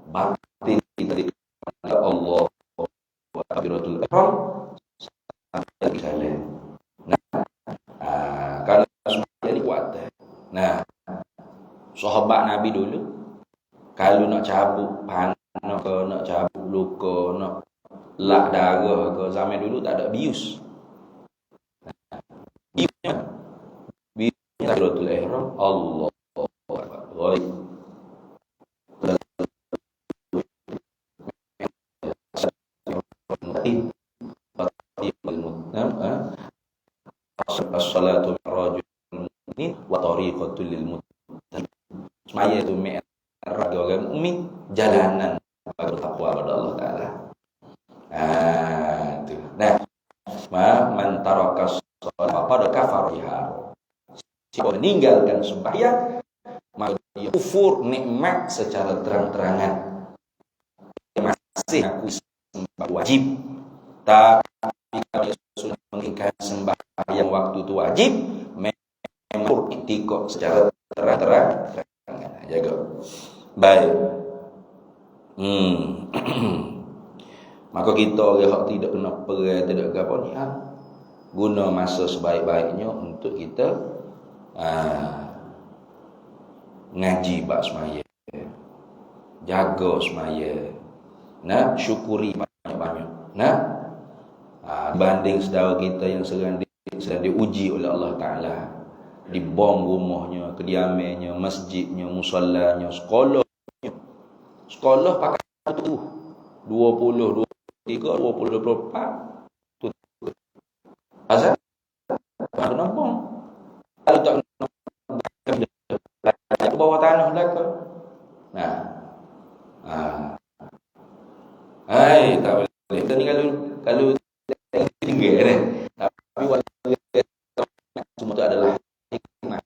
batin kita kepada Allah wa kabiratul ihram sampai kalian. Nah, kalau semuanya dikuat. Nah, sahabat Nabi dulu kalau nak cabut panah ke, nak cabut luka, nak lak darah ke, zaman dulu tak ada bius. Biusnya takbiratul ihram, Allah Akbar. As-salatu rajul mu'min wa tariqatul lil muttaqin. Semaya itu mi'raj orang mukmin, jalanan bertakwa kepada Allah Taala. Itu. Nah, man taraka shalah faqad kafara biha. Siapa meninggalkan sembahyang, maka dia kufur nikmat secara terang-terangan. Masih aku sembahyang wajib, tapi kalau sudah meninggalkan sembahyang waktu itu wajib, memang itikok secara terang-terangan. Jaga. Baik. Maka kita orang hak tidak kena perang, tidak ke apa ni, guna masa sebaik-baiknya untuk kita ngaji bab semaya, jaga semaya, nak syukuri banyak-banyak, nak banding saudara kita yang sedang diuji oleh Allah Ta'ala, dibom rumahnya, kediamannya, masjidnya, musallanya, sekolah pakai tu 20, 23, 20, 24 tu. Asal tak nampak. Kalau tak nampak ke bawah tanah belakang. Nah. Hai, tak boleh. Kita ni kalau tinggal ni. Tapi walaupun semua tu adalah hikmah.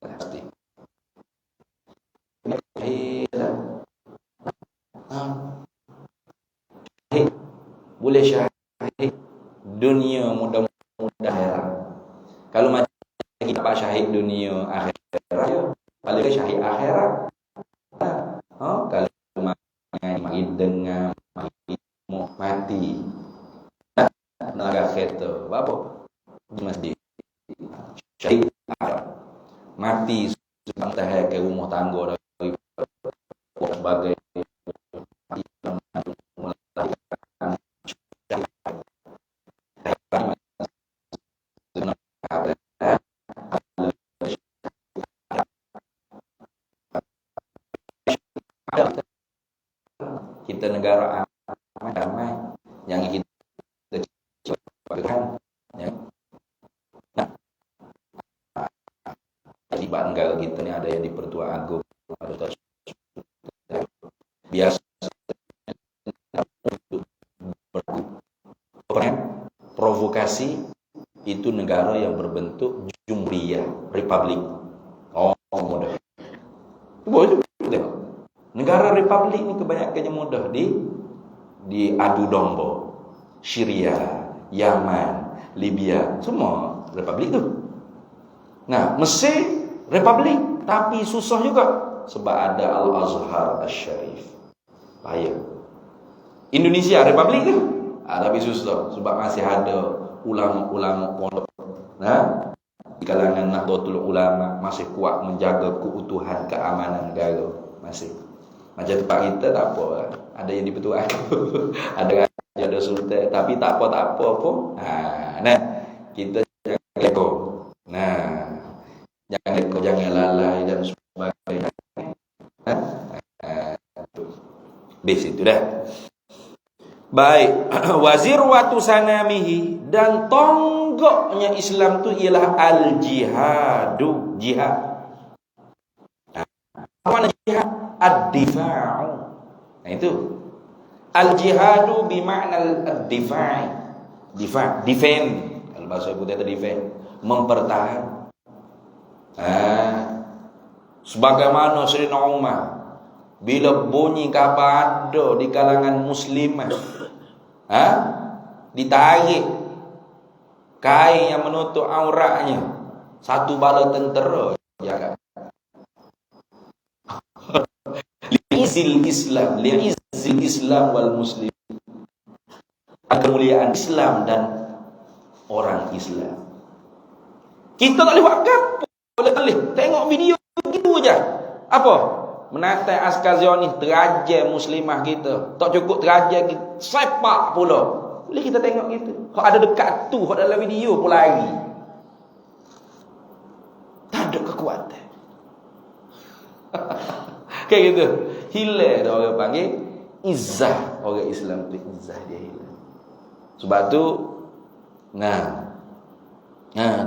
Pasti. Boleh syahid dunia mudah-mudahan. Kalau macam kita pak syahid dunia akhirat, paling syahid akhirat. Kalau mati dengar mati naga kereta apa mesti syahid akhirat, mati sebab tahan ke rumah tangga dari sebagai kita negara damai yang kita ciptakan, ya. Di negara kita ni ada yang di Pertua Agong, ada biasa provokasi itu negara yang berbentuk jumhuriyah, republik. Mudah. Boleh tengok. Negara republik ni kebanyakannya mudah di adu domba. Syria, Yaman, Libya, semua republik tu. Nah, Mesir republik tapi susah juga sebab ada Al-Azhar Asy-Syarif. Bahaya. Indonesia republik tu, tapi susah sebab masih ada ulama-ulama pondok. Nah, di kalangan Nahdlatul Ulama masih kuat menjaga keutuhan keamanan negara, masih. Macam tempat kita tak apa, ada yang dipetuai. ada sultan, tapi tak apa pun. Nah, kita jangan leko. Nah, jangan leko, jangan lalai dan sebagainya. Base itu dah. Baik, wazir watu sanamihi, dan tonggoknya Islam tu ialah al-jihadu, jihad. Apa makna jihad? Ad-difa'u. Nah itu. Al-jihadu bimakna ad-difa'i. Difa', defend. Kalau bahasa Ibu kata defend, mempertahan. Sebagaimana Sayyidina Umar bila bunyi kapal ada di kalangan muslimah, ditarik kain yang menutup auratnya, satu bala tentera jaga. Li'izil Islam wal muslim, kemuliaan Islam dan orang Islam. Kita tak boleh buat apa, boleh tengok video begitu aja. Apa? Menatai askar Zionis terajai muslimah kita. Tak cukup terajai kita, sepak pula. Boleh kita tengok gitu. Kalau ada dekat tu, kalau dalam video pun lari. Tak ada kekuatan. Kayak gitu. Hilang dah orang panggil izzah. Orang Islam tu izzah dia hilang. Sebab tu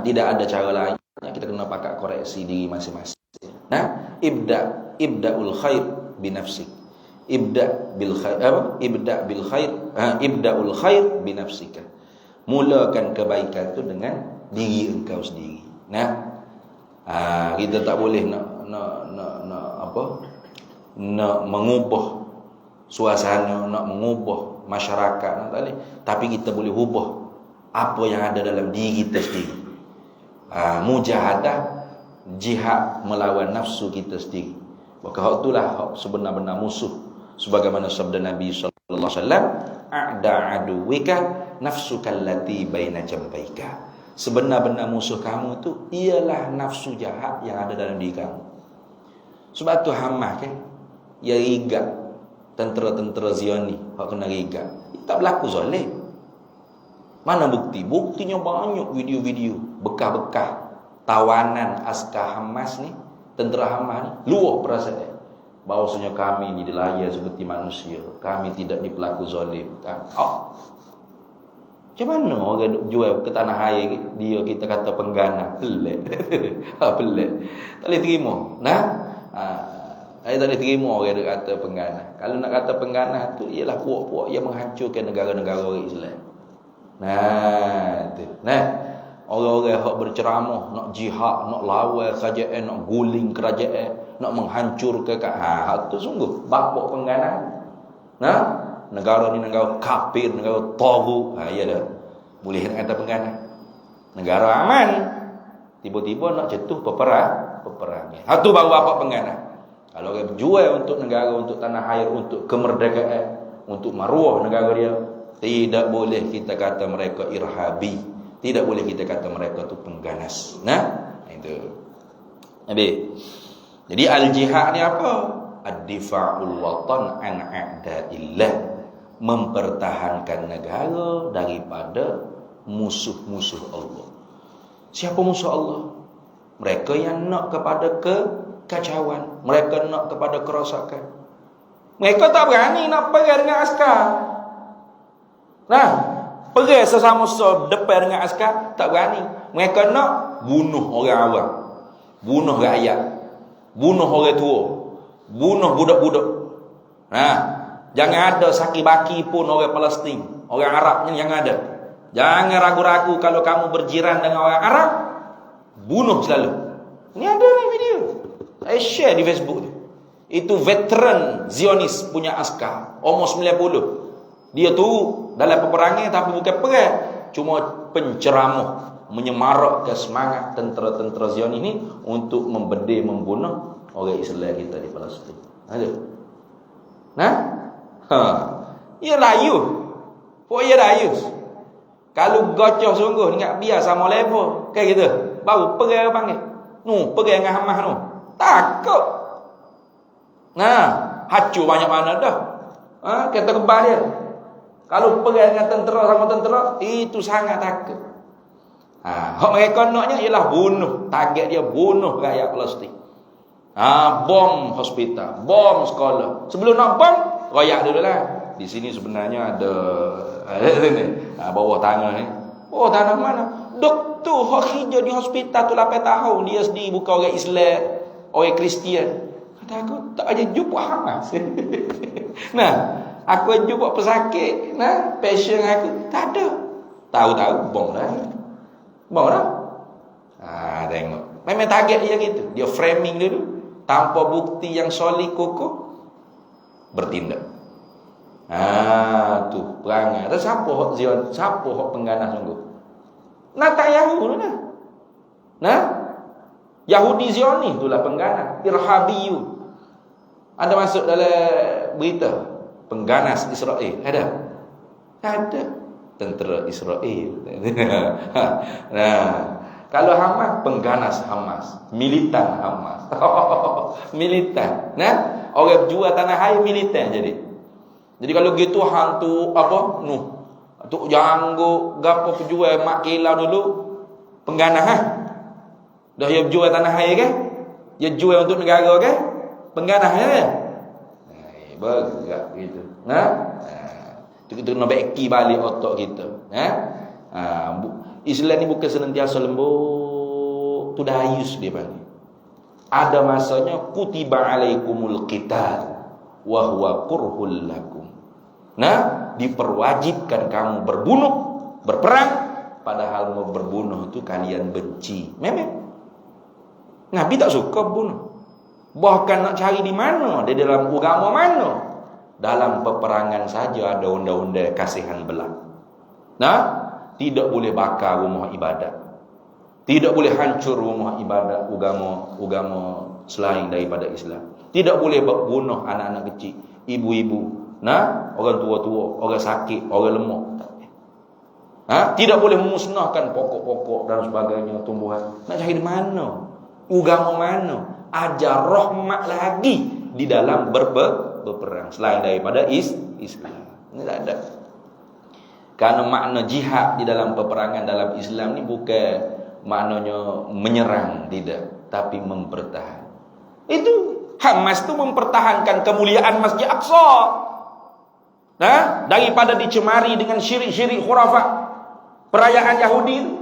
tidak ada cara lain. Kita kena pakai koreksi diri masing-masing. Nah, ibda'ul khair binafsik. Ibda'ul khair binafsika. Mulakan kebaikan tu dengan diri engkau sendiri. Nah, kita tak boleh nak mengubah suasana, nak mengubah masyarakat, tak boleh. Tapi kita boleh ubah apa yang ada dalam diri kita sendiri. Mujahadah, jihad melawan nafsu kita sendiri. Maka hak itulah hak sebenar-benar musuh. Sebagaimana sabda Nabi sallallahu alaihi wasallam, "A'da aduwika nafsuka allati baina jambaika." Sebenar-benar musuh kamu tu ialah nafsu jahat yang ada dalam diri kamu. Sebab tu Hamas kan, ya rigat tentera-tentera Zioni, hak kena rigat. Tak berlaku zalim. Mana bukti? Buktinya banyak video-video, bekas-bekas tawanan askar Hamas ni, tentera Hamas ni, luar perasaan. Bahawasanya kami ni dilayar seperti manusia, kami tidak dipelaku zalim. Macam mana orang duk jual ke tanah air dia kita kata penggana? Pelik. Pelik. Tak boleh terima. Saya tak boleh terima orang duk kata penggana. Kalau nak kata penggana tu ialah puak-puak yang menghancurkan negara-negara orang Islam. Tu. Orang-orang yang berceramah, nak jihad, nak lawan kerajaan, nak guling kerajaan, nak menghancurkan hak tu sungguh bapak penggana. Negara ni negara kafir, negara taghut. Ya dah. Boleh nak kata penggana. Negara aman, tiba-tiba nak jatuh peperangan. Hak tu baru bapak penggana. Kalau orang berjual untuk negara, untuk tanah air, untuk kemerdekaan, untuk maruah negara dia, tidak boleh kita kata mereka irhabi. Tidak boleh kita kata mereka tu pengganas. Itu. Jadi al-jihad ni apa? Ad-difa'ul watan an a'da'illah. Mempertahankan negara daripada musuh-musuh Allah. Siapa musuh Allah? Mereka yang nak kepada kekacauan, mereka nak kepada kerosakan. Mereka tak berani nak perang dengan askar. Perang sesama depan dengan askar, tak berani. Mereka nak bunuh orang awam, bunuh rakyat, bunuh orang tua, bunuh budak-budak. Jangan ada saki baki pun orang Palestin, orang Arab yang ada. Jangan ragu-ragu kalau kamu berjiran dengan orang Arab, bunuh selalu. Ini ada ni video. Saya share di Facebook tu. Itu veteran Zionis punya askar, umur 90. Dia tu dalam peperangan tapi bukan perang, cuma penceramah, menyemarakkan semangat tentera-tentera Zionis ini untuk membedil, membunuh orang Islam kita di Palestin. Ya layu. Ya layu. Kalau gocoh sungguh ingat biar sama level kayak gitu. Baru perang panggil. Perang dengan Hamas tu. Takut. Hancur banyak mana dah. Kata kebal dia. Kalau perang dengan tentera sama tentera, itu sangat takut. Hak mereka naknya ialah bunuh. Target dia bunuh rakyat Palestin. Bom hospital, bom sekolah. Sebelum nak bom, royak dululah. Di sini sebenarnya ada bawah tanah ni. Bawah tanah mana? Doktor hak kerja di hospital tu 8 tahun, dia sendiri bukan orang Islam, orang Kristian. Kata aku tak aja jumpa Hamas. Aku jumpa pesakit, pasien aku tak ada. Tahu-tahu bom lah. Bom lah. Tengok. Memang target dia gitu. Dia framing dulu. Tanpa bukti yang solid kokoh, bertindak. Tu perangai. Ada siapa hak Zion? Siapa hak pengganas sungguh? Netanyahu lah. Yahudi Zionis itulah pengganas. Irhabiyun. Ada masuk dalam berita pengganas Israel. Ada. Tentera Israel. Kalau Hamas, pengganas Hamas, militan Hamas. Militan. Orang jual tanah air militan jadi kalau gitu hantu apa? Tuk janggut gapo penjual mak kilau dulu pengganas Dah dia jual tanah air kan? Dia jual untuk negara kan? Pengganas kan? Bergerak gitu. Kita nak beki balik otak kita. Islam ni bukan senantiasa lembut, tu dayus dia panggil. Ada masanya kutiba alaikumul qital wa huwa kurhul lakum. Diperwajibkan kamu berbunuh, berperang, padahal mau berbunuh itu kalian benci. Memang Nabi tak suka bunuh. Bahkan nak cari di mana, di dalam agama mana. Dalam peperangan saja ada undang-undang kasihan belah. Tidak boleh bakar rumah ibadat. Tidak boleh hancur rumah ibadat agama selain daripada Islam. Tidak boleh bunuh anak-anak kecil, ibu-ibu, orang tua-tua, orang sakit, orang lemah. Tidak boleh memusnahkan pokok-pokok dan sebagainya, tumbuhan. Nak cari di mana? Agama mana? Ajar rahmat lagi di dalam berperang selain daripada Islam. Ini tak ada. Karena makna jihad di dalam peperangan dalam Islam ni bukan maknanya menyerang, tidak, tapi mempertahan. Itu Hamas tu mempertahankan kemuliaan Masjid Aqsa. Daripada dicemari dengan syirik-syirik khurafat perayaan Yahudi itu.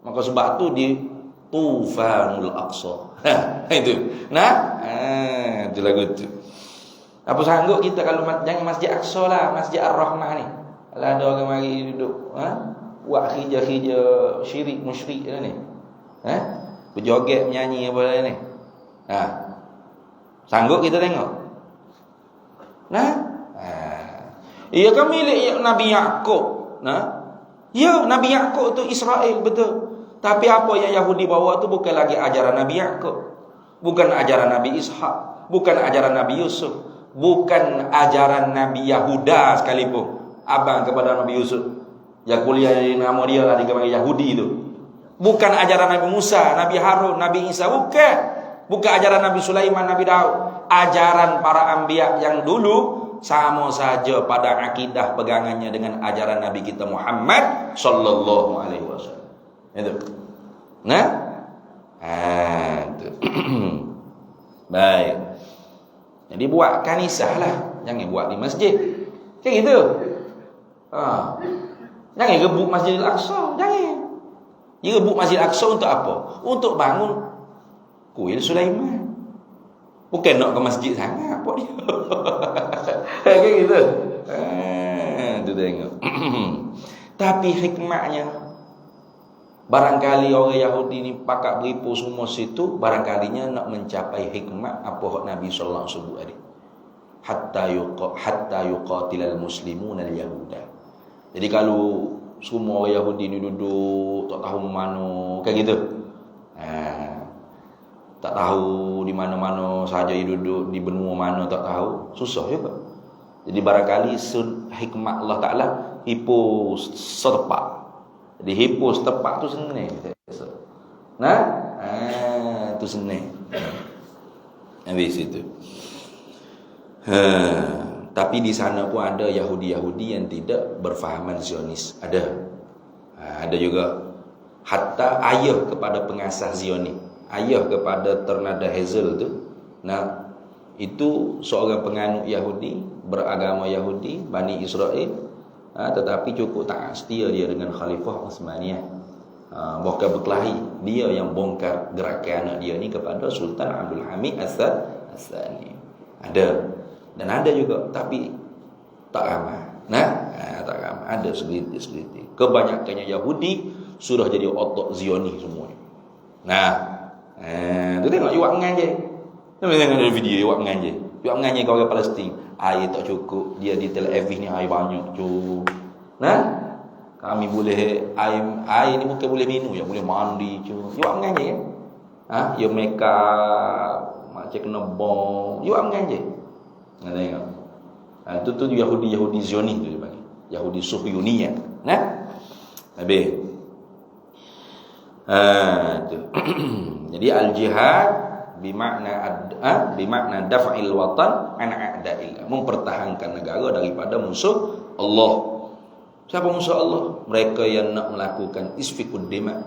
Maka sebab tu di Tufanul Aqsa. Itu. Itu lagu tu. Apa sanggup kita kalau jangan Masjid Aqsa lah, Masjid Ar-Rahmah ni. Kalau ada orang mari duduk, buat khija-khija syirik musyrik ni. Berjoget menyanyi apa ni. Sanggup kita tengok. Ia kan milik Nabi Yaqub. Ya, Nabi Yaqub tu Israel, betul. Tapi apa yang Yahudi bawa tu bukan lagi ajaran Nabi Yaqub, bukan ajaran Nabi Ishak, bukan ajaran Nabi Yusuf, bukan ajaran Nabi Yahuda sekalipun. Abang kepada Nabi Yusuf, yang kuliah nama dia lah dipanggil Yahudi itu. Bukan ajaran Nabi Musa, Nabi Harun, Nabi Isa, bukan. Bukan ajaran Nabi Sulaiman, Nabi Daud. Ajaran para anbiya yang dulu sama saja pada akidah pegangannya dengan ajaran Nabi kita Muhammad sallallahu alaihi wasallam. Itu. Itu. Baik. Jadi buat kanisah lah, jangan buat di masjid. Kayak gitu. Jangan rebut Masjid Al-Aqsa, jangan. Dia rebut Masjid Al-Aqsa untuk apa? Untuk bangun kuil Sulaiman. Bukan nak ke masjid sangat apa dia. Kayak gitu. Tu tengok. Tapi hikmahnya, barangkali orang Yahudi ni pakak beripu semua situ, barangkalinya nak mencapai hikmah apa hak Nabi sallallahu alaihi wasallam tadi. Hatta yuqatilal muslimun al-yahuda. Jadi kalau semua orang Yahudi ni duduk tak tahu mana, kayak gitu. Tak tahu di mana-mana saja dia duduk, di benua mana tak tahu, susah juga. Jadi barangkali hikmah Allah Ta'ala hipo setepak. Jadi hipo setepak tu senang. Tu senang. Habis itu. Tapi di sana pun ada Yahudi-Yahudi yang tidak berfahaman Zionis. Ada juga. Hatta ayah kepada pengasas Zionis, ayah kepada Ternada Hazel tu, itu seorang penganut Yahudi, beragama Yahudi, Bani Israel, tetapi cukup tak setia dia dengan Khalifah Utsmaniyah. Bahkan berkelahi, dia yang bongkar gerakan anak dia ni kepada Sultan Abdul Hamid As-Sani. Ada. Dan ada juga, tapi tak ramai. Tak ramai. Ada segelintir. Kebanyakannya Yahudi sudah jadi otak Zionis semua. Tu tengok you buat mengaji. Tengok ada video you buat mengaji. You buat mengaji kau orang Palestin. Air tak cukup. Dia di Tel Aviv ni air banyak cu. Kami boleh air ni bukan boleh minum, ya boleh mandi cu. You buat mengaji kan? You make up, macam kena bom. You buat mengaji. Tengok. Itu Yahudi Zionis tu dia panggil. Yahudi Suhyuniyah. Habis. Jadi al-jihad bimakna daf'il watan an a'da'il, mempertahankan negara daripada musuh Allah. Siapa musuh Allah? Mereka yang nak melakukan isfikud dima,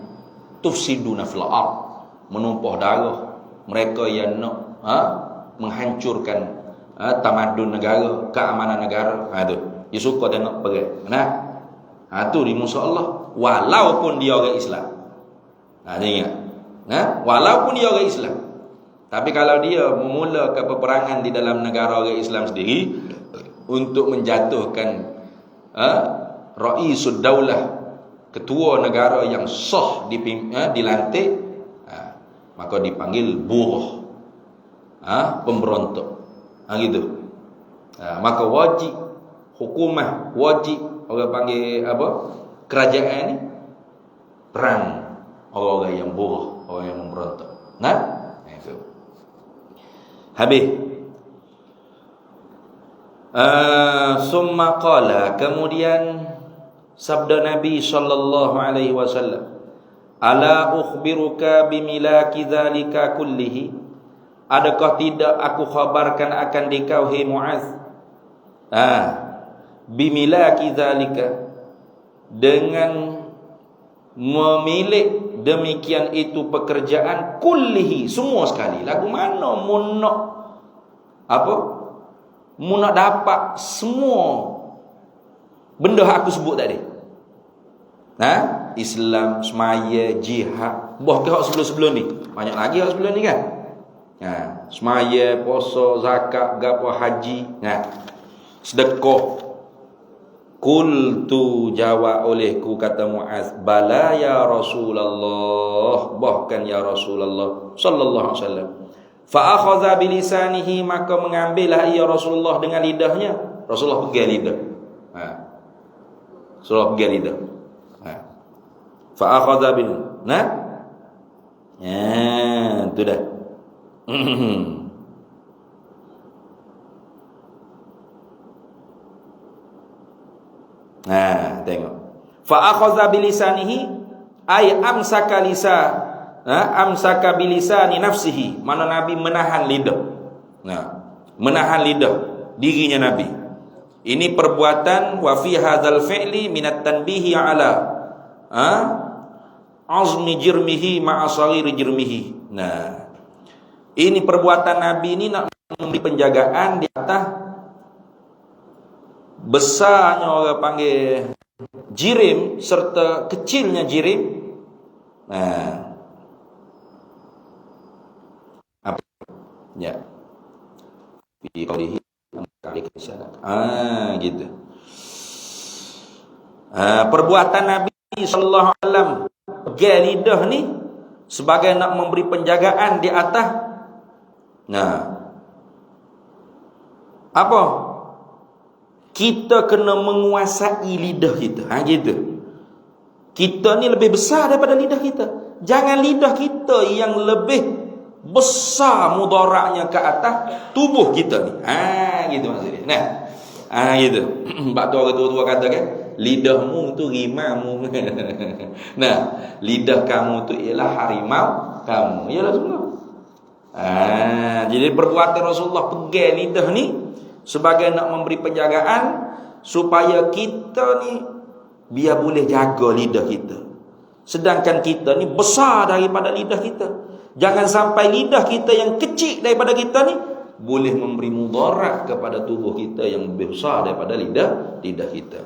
tufsiduna fil ard, menumpah darah. Mereka yang nak menghancurkan tamadun negara, keamanan negara. Dia suka tengok perang. Tu di musuh Allah, walaupun dia orang Islam. Ingat. Walaupun dia orang Islam. Tapi kalau dia memulakan peperangan di dalam negara orang Islam sendiri untuk menjatuhkan Raisud Daulah, ketua negara yang sah dilantik, maka dipanggil buruh, pemberontak. Gitu. Maka wajib hukumah, wajib orang panggil apa? Kerajaan ni perang orang-orang yang buruh, orang yang memberontak. Itu. Habis Summa qala, kemudian sabda Nabi sallallahu alaihi wasallam, ala ukhbiruka bimilaki dzalika kullihi, adakah tidak aku khabarkan akan dikau hai Muaz, bimilaki dzalika, dengan memilik demikian itu pekerjaan, kullihi, semua sekali. Lagu mana mun nak apa, mun nak dapat semua benda aku sebut tadi, Islam, semaya, jihad, bahkan hak sebelum-sebelum ni banyak lagi, hak sebelum ni kan, semaya, puasa, zakat, gapo, haji, sedekah. Qultu, jawab olehku, kata Muaz, bala ya Rasulullah, bahkan ya Rasulullah sallallahu alaihi wasallam. Fa akhadha bilisanihi, maka mengambillah ia Rasulullah dengan lidahnya. Rasulullah pegang lidah. Rasulullah pegang lidah. Fa akhadha bil, itu dah. Tengok. Fa akhadha bilisanihi ay amsaka amsaka bilisani nafsihi, mana Nabi menahan lidah. Menahan lidah dirinya Nabi. Ini perbuatan wa fi hadzal fi'li minat tanbihi ala azmi jirmihi ma'a saghiri jirmihi. Ini perbuatan Nabi ini nak memberi penjagaan di atas besarnya orang panggil jirim serta kecilnya jirim. Apa? Ya. Fi qawlihi gitu. Perbuatan Nabi sallallahu alaihi wasallam pegang lidah ni sebagai nak memberi penjagaan di atas. Apa? Kita kena menguasai lidah kita. Gitu. Kita ni lebih besar daripada lidah kita. Jangan lidah kita yang lebih besar mudaratnya ke atas tubuh kita ni. Gitu maksudnya. Gitu. Sebab tu orang tua-tua kata kan, lidahmu tu rimamu. Lidah kamu tu ialah harimau kamu. Yalah semua. Jadi perbuatan Rasulullah pegang lidah ni sebagai nak memberi penjagaan supaya kita ni biar boleh jaga lidah kita. Sedangkan kita ni besar daripada lidah kita. Jangan sampai lidah kita yang kecil daripada kita ni boleh memberi mudarat kepada tubuh kita yang lebih besar daripada lidah kita.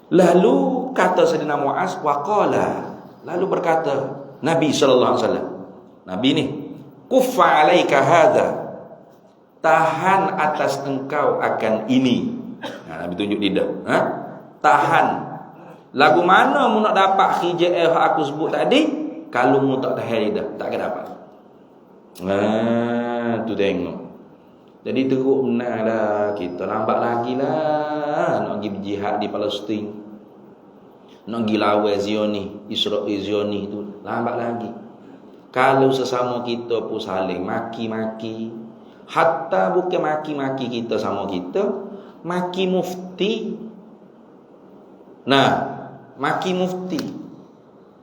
Lalu kata Sayyidina Muaz, waqala, lalu berkata Nabi sallallahu alaihi wasallam, Nabi ni, kuffa alaika hadza, tahan atas engkau akan ini. Nabi tunjuk lidah. Tahan. Lagu mana mu nak dapat khijah aku sebut tadi, kalau mu tak tahan lidah, tak akan dapat. Tu tengok. Jadi teruk benar lah, kita lambat lagi lah nak pergi berjihad di Palestin, nak pergi lawan Zionis, Israel Zionis tu, lambat lagi. Kalau sesama kita pun saling maki-maki, hatta bukan maki-maki kita sama kita, maki mufti. Maki mufti.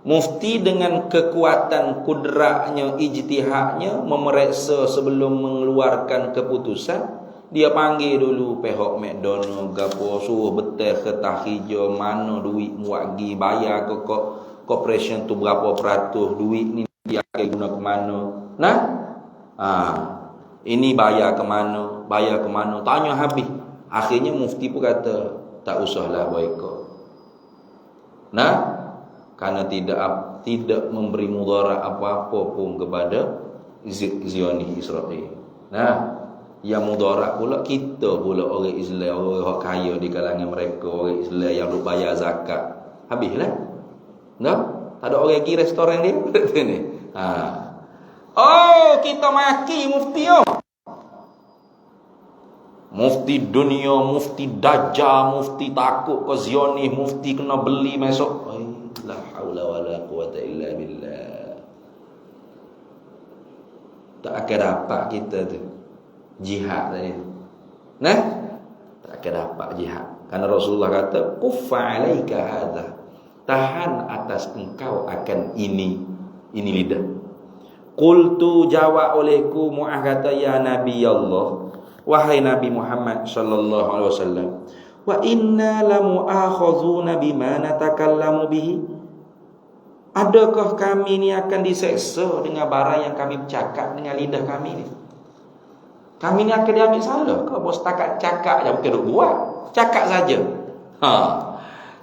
Mufti dengan kekuatan kudratnya, ijtihadnya, memeriksa sebelum mengeluarkan keputusan. Dia panggil dulu pihak McDonald gapo, suruh betul kertas hijau, mana duit muat gi bayar ke corporation tu berapa peratus duit ni dia akan guna ke mana. Ini bayar ke mana, tanya habis. Akhirnya mufti pun kata tak usahlah boikot. Karena tidak memberi mudarat apa-apa pun kepada Zionis Israel. Yang mudarat pula kita pula, orang Islam, orang kaya di kalangan mereka, orang Islam yang duk bayar zakat. Habislah. Tak ada orang pergi restoran dia. Kita maki mufti. Mufti dunia, mufti dajjal, mufti takut ke Zionis, mufti kena beli masuk. La haula wala quwata illa billah. Tak akan dapat kita tu jihad tadi. takkan dapat jihad. Karena Rasulullah kata, kuffa alaika hadha, tahan atas engkau akan ini lidah. Qultu, jawab olehku, Mu'adh kata, ya Nabi Allah, wahai Nabi Muhammad sallallahu alaihi wasallam, wa inna lamu'akhazuna bima natakallamu bihi, adakah kami ni akan diseksa dengan barang yang kami bercakap dengan lidah kami ni? Kami ni akan diambil salah ke? Bos setakat cakap je, bukan duk buat. Cakap saja.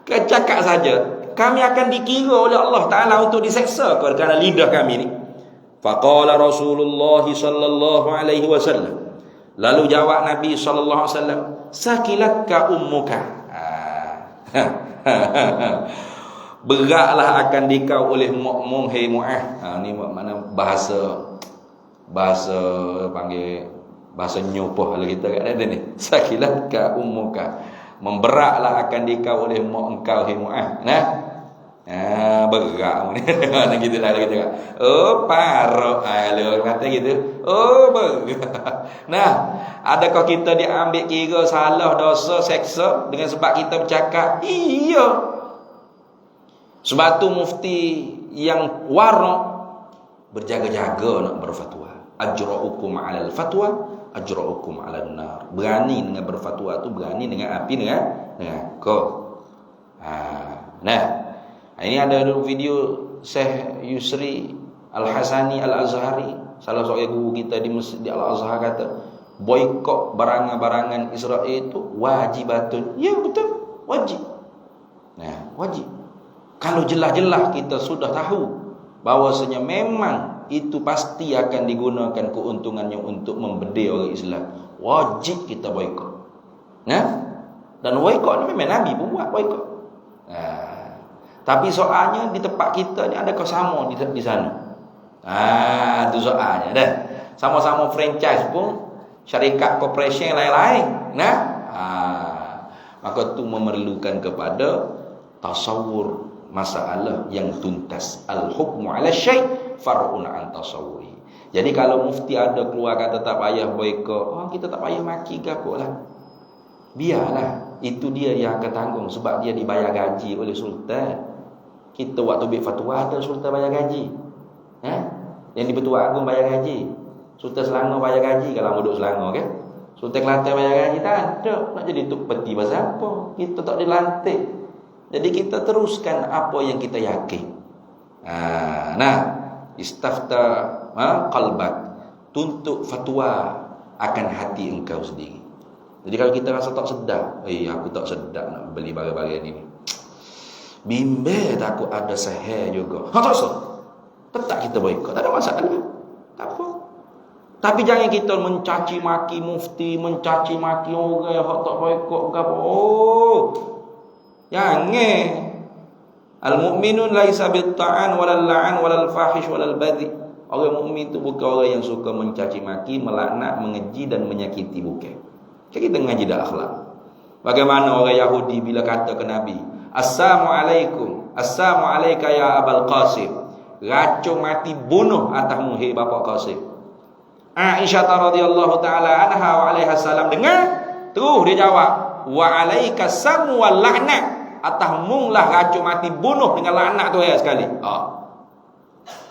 Cakap saja. Kami akan dikira oleh Allah Ta'ala untuk diseksa ke kerana lidah kami ni? Faqala Rasulullah sallallahu alaihi wasallam, lalu jawab Nabi sallallahu alaihi wasallam, sakilatka ummuka. Beratlah akan dikau oleh mukmum, hei Mu'adh. Ni makna bahasa panggil bahasa nyopoh kalau kita kat ada ni. Sakilatka ummuka, memberatlah akan dikau oleh mak engkau, hei Mu'adh. Berat ni. Nak gitu lah kita cakap. Oh parok. Kalau kata gitu. Oh berat. Adakah kita diambil kira salah, dosa, seksa dengan sebab kita bercakap? Iya. Sebab tu mufti yang warak berjaga-jaga nak berfatwa. Ajra'ukum 'alal fatwa, ajra'ukum 'alan nar. Berani dengan berfatwa tu berani dengan api neraka. Ini ada video Syekh Yusri Al-Hasani Al-Azhari, salah seorang guru kita di Masjid Al-Azhar, kata boikot barangan-barangan Israel itu wajibatun. Ya betul, wajib. Wajib. Kalau jelas-jelas kita sudah tahu bahawasanya memang itu pasti akan digunakan keuntungannya untuk membedil orang Islam, wajib kita boikot. Dan boikot ni memang Nabi pun buat boikot. Tapi soalnya di tempat kita ni adakah sama di sana? Itu soalnya dah. Sama-sama franchise pun syarikat corporation lain-lain. Maka tu memerlukan kepada tasawur masalah yang tuntas. Al-hukmu 'ala syai' far'un 'an tasawwuri. Jadi kalau mufti ada keluar kata tak payah boikot, kita tak payah maki ke apa lah. Biarlah, itu dia yang akan tanggung sebab dia dibayar gaji oleh sultan. Kita waktu ambil fatwa ada sultan bayar gaji. Yang di Pertuan Agong bayar gaji. Sultan Selangor bayar gaji kalau duduk Selangor kan. Sultan Kelantan bayar gaji tak ada. Nak jadi tuk peti pasal apa? Kita tak dilantik. Jadi kita teruskan apa yang kita yakin. Istafta qalbak, tuntut fatwa akan hati engkau sendiri. Jadi kalau kita rasa tak sedap, aku tak sedap nak beli barang-barang ini, bimbel takut ada sihir juga. Tak usah. Tetap kita boikot, tak ada masalah. Tak apa. Tapi jangan kita mencaci maki mufti, mencaci maki orang yang tak boikot ke apa. Jangan. Al-mu'minun laisa bil-ta'an walal la'an walal fahish walal badhi. Orang mukmin itu bukan orang yang suka mencaci maki, melaknat, mengeji dan menyakiti, bukan. Kita ngaji dah akhlak. Bagaimana orang Yahudi bila kata ke Nabi, Assalamualaikum, Assalamualaikum ya Abul Qasim, racun mati bunuh atasmu hai bapa Qasim. Aisyah radhiyallahu taala anha wa alaiha salam dengar, terus dia jawab, wa alaika samu wal laknat, atasmu lah racun mati bunuh dengan laknat tu sekali.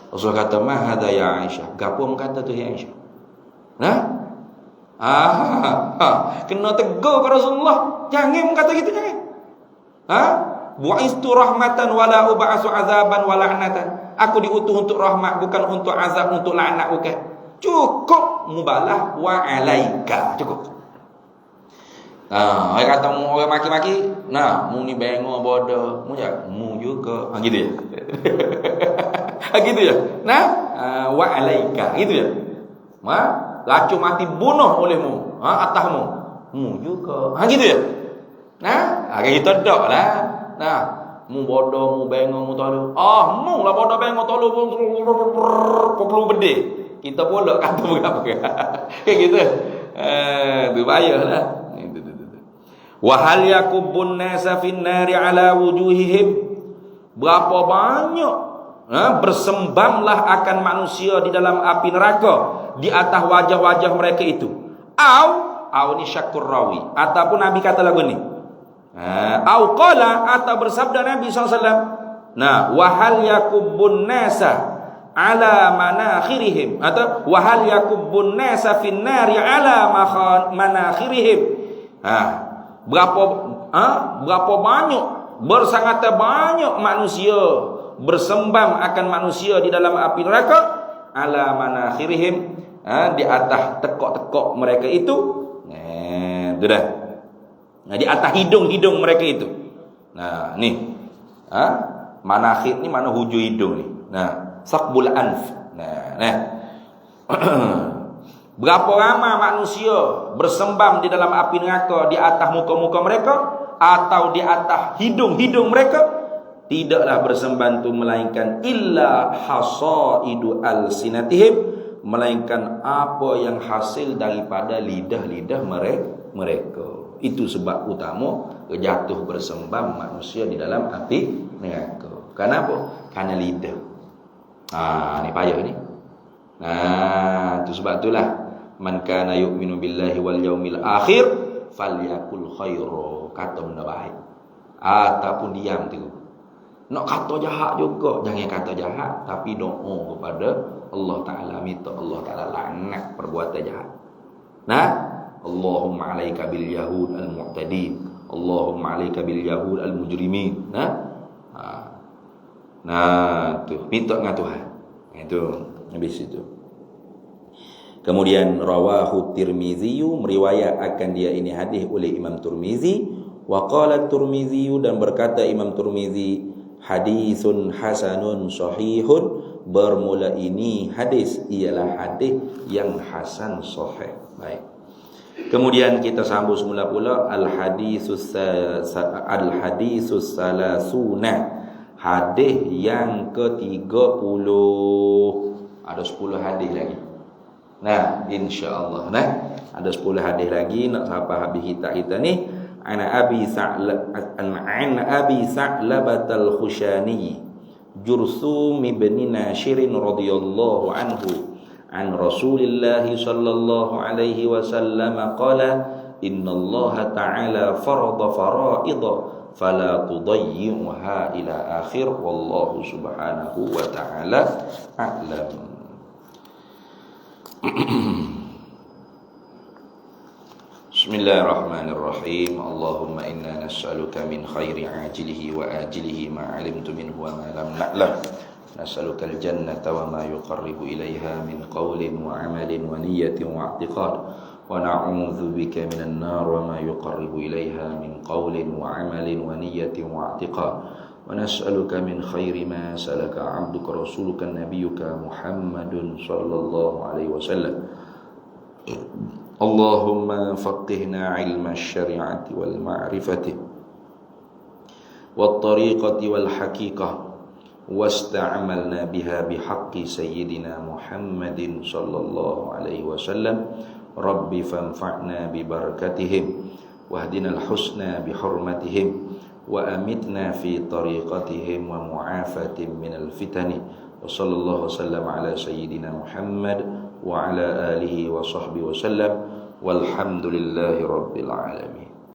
Rasul kata, ma hadza ya Aisyah, gapo kata tu ya Aisyah? Kena tegur ke Rasulullah, jangan kata gitu, jangan. Bu'istu rahmatan wala ub'asu azaban wala la'natan. Aku diutus untuk rahmat, bukan untuk azab, untuk laknat, bukan. Cukup mubalah wa alaika, cukup. Orang kata orang maki-maki, mu ni bengok bodoh, mu juga. Gitu ya. Gitu ya. Wa alaika, gitu ya. Racun mati bunuh olehmu, atasmu. Mu juga. Gitu ya. Kayak gitu dak lah. Mu bodoh, mu bengok, mu tolu. Mu lah bodoh bengok tolu perlu bede. Kita pula kata berapa. Kayak gitu. Tu payahlah. Wa hal yakubun nasa fin nari ala wujuhihim. Berapa banyak bersembamlah akan manusia di dalam api neraka di atas wajah-wajah mereka itu. Au ni syakur rawi. Ataupun Nabi kata lagu ni. Au qala, atau bersabda Nabi SAW. Nah, wahal yakubbun nasa ala manakhirihim, atau wahal yakubbun nasa fin nari ala manakhirihim. Berapa banyak, bersangat banyak manusia bersembam akan manusia di dalam api neraka, ala manakhirihim, di atas tekok-tekok mereka itu. Itu dah. Nah, di atas hidung-hidung mereka itu. Nah, ni. Manakhir ni mana hujung hidung ni. Nah, saqbul anf. Nah. Berapa ramai manusia bersembam di dalam api neraka di atas muka-muka mereka atau di atas hidung-hidung mereka, tidaklah bersembam itu melainkan illa hasaidu alsinatihim, melainkan apa yang hasil daripada lidah-lidah mereka. Itu sebab utama jatuh bersembam manusia di dalam api neraka. Kenapa? Karena lidah. Ni payah ni. Itu sebab itulah man kana yu'minu billahi wal yaumil akhir falyakul khairan, kata benda baik ataupun diam tu. Nak kata jahat juga, jangan kata jahat, tapi doa kepada Allah Taala, minta Allah Taala laknat perbuatan jahat. Nah, Allahumma alaika bil yahud al mu'tadin, Allahumma alaika bil yahud al mujrimin. Nah, tu minta dengan Tuhan. Itu habis itu. Kemudian rawahu Tirmizi, meriwayat akan dia ini hadis oleh Imam Tirmizi, wa qala Tirmizi, dan berkata Imam Tirmizi, hadisun hasanun sahihun, bermula ini hadis ialah hadis yang hasan sahih. Baik. Kemudian kita sambung semula pula al-hadisus salasuna, hadis yang ke-30. Ada 10 hadis lagi. Nah, insya-Allah ada 10 hadis lagi nak sampai habis kita ni. Ana Abi Sa'labatal Khushani Jursum ibn Nashir radhiyallahu anhu an Rasulillah sallallahu alaihi wasallam qala innallaha ta'ala farada fara'idha fala tudayyi'uha ila akhir, wallahu subhanahu wa ta'ala a'lam. Bismillahirrahmanirrahim. Allahumma inna nas'aluka min khairi ajilihi wa ajilihi ma 'alimtu minhu wa ma lam na'lam. Nas'aluka al-jannata wa ma yuqarribu ilaiha min qawlin wa 'amalin wa niyyatin wa i'tiqad. Wa na'udzu bika minan nar wa ma yuqarribu ilaiha min qawlin wa 'amalin wa niyyatin wa i'tiqad. Wa nas'aluka min khairi ma salaka 'abduka rasuluka nabiyyuka Muhammadun sallallahu alaihi wasallam. Allahumma faqihna 'ilma asy-syari'ati wal ma'rifati wat tariqati wal haqiqah wasta'malna biha bihaqqi sayyidina Muhammadin sallallahu alaihi wasallam. Rabbi fanfa'na bi barakatihim wahdinal husna bi hurmatihim wa amitna fi tariqatihim wa mu'afatin minal fitani. Wa sallallahu wasallam ala sayyidina Muhammad wa ala alihi wa sahbihi wasallam walhamdulillahi rabbil alamin.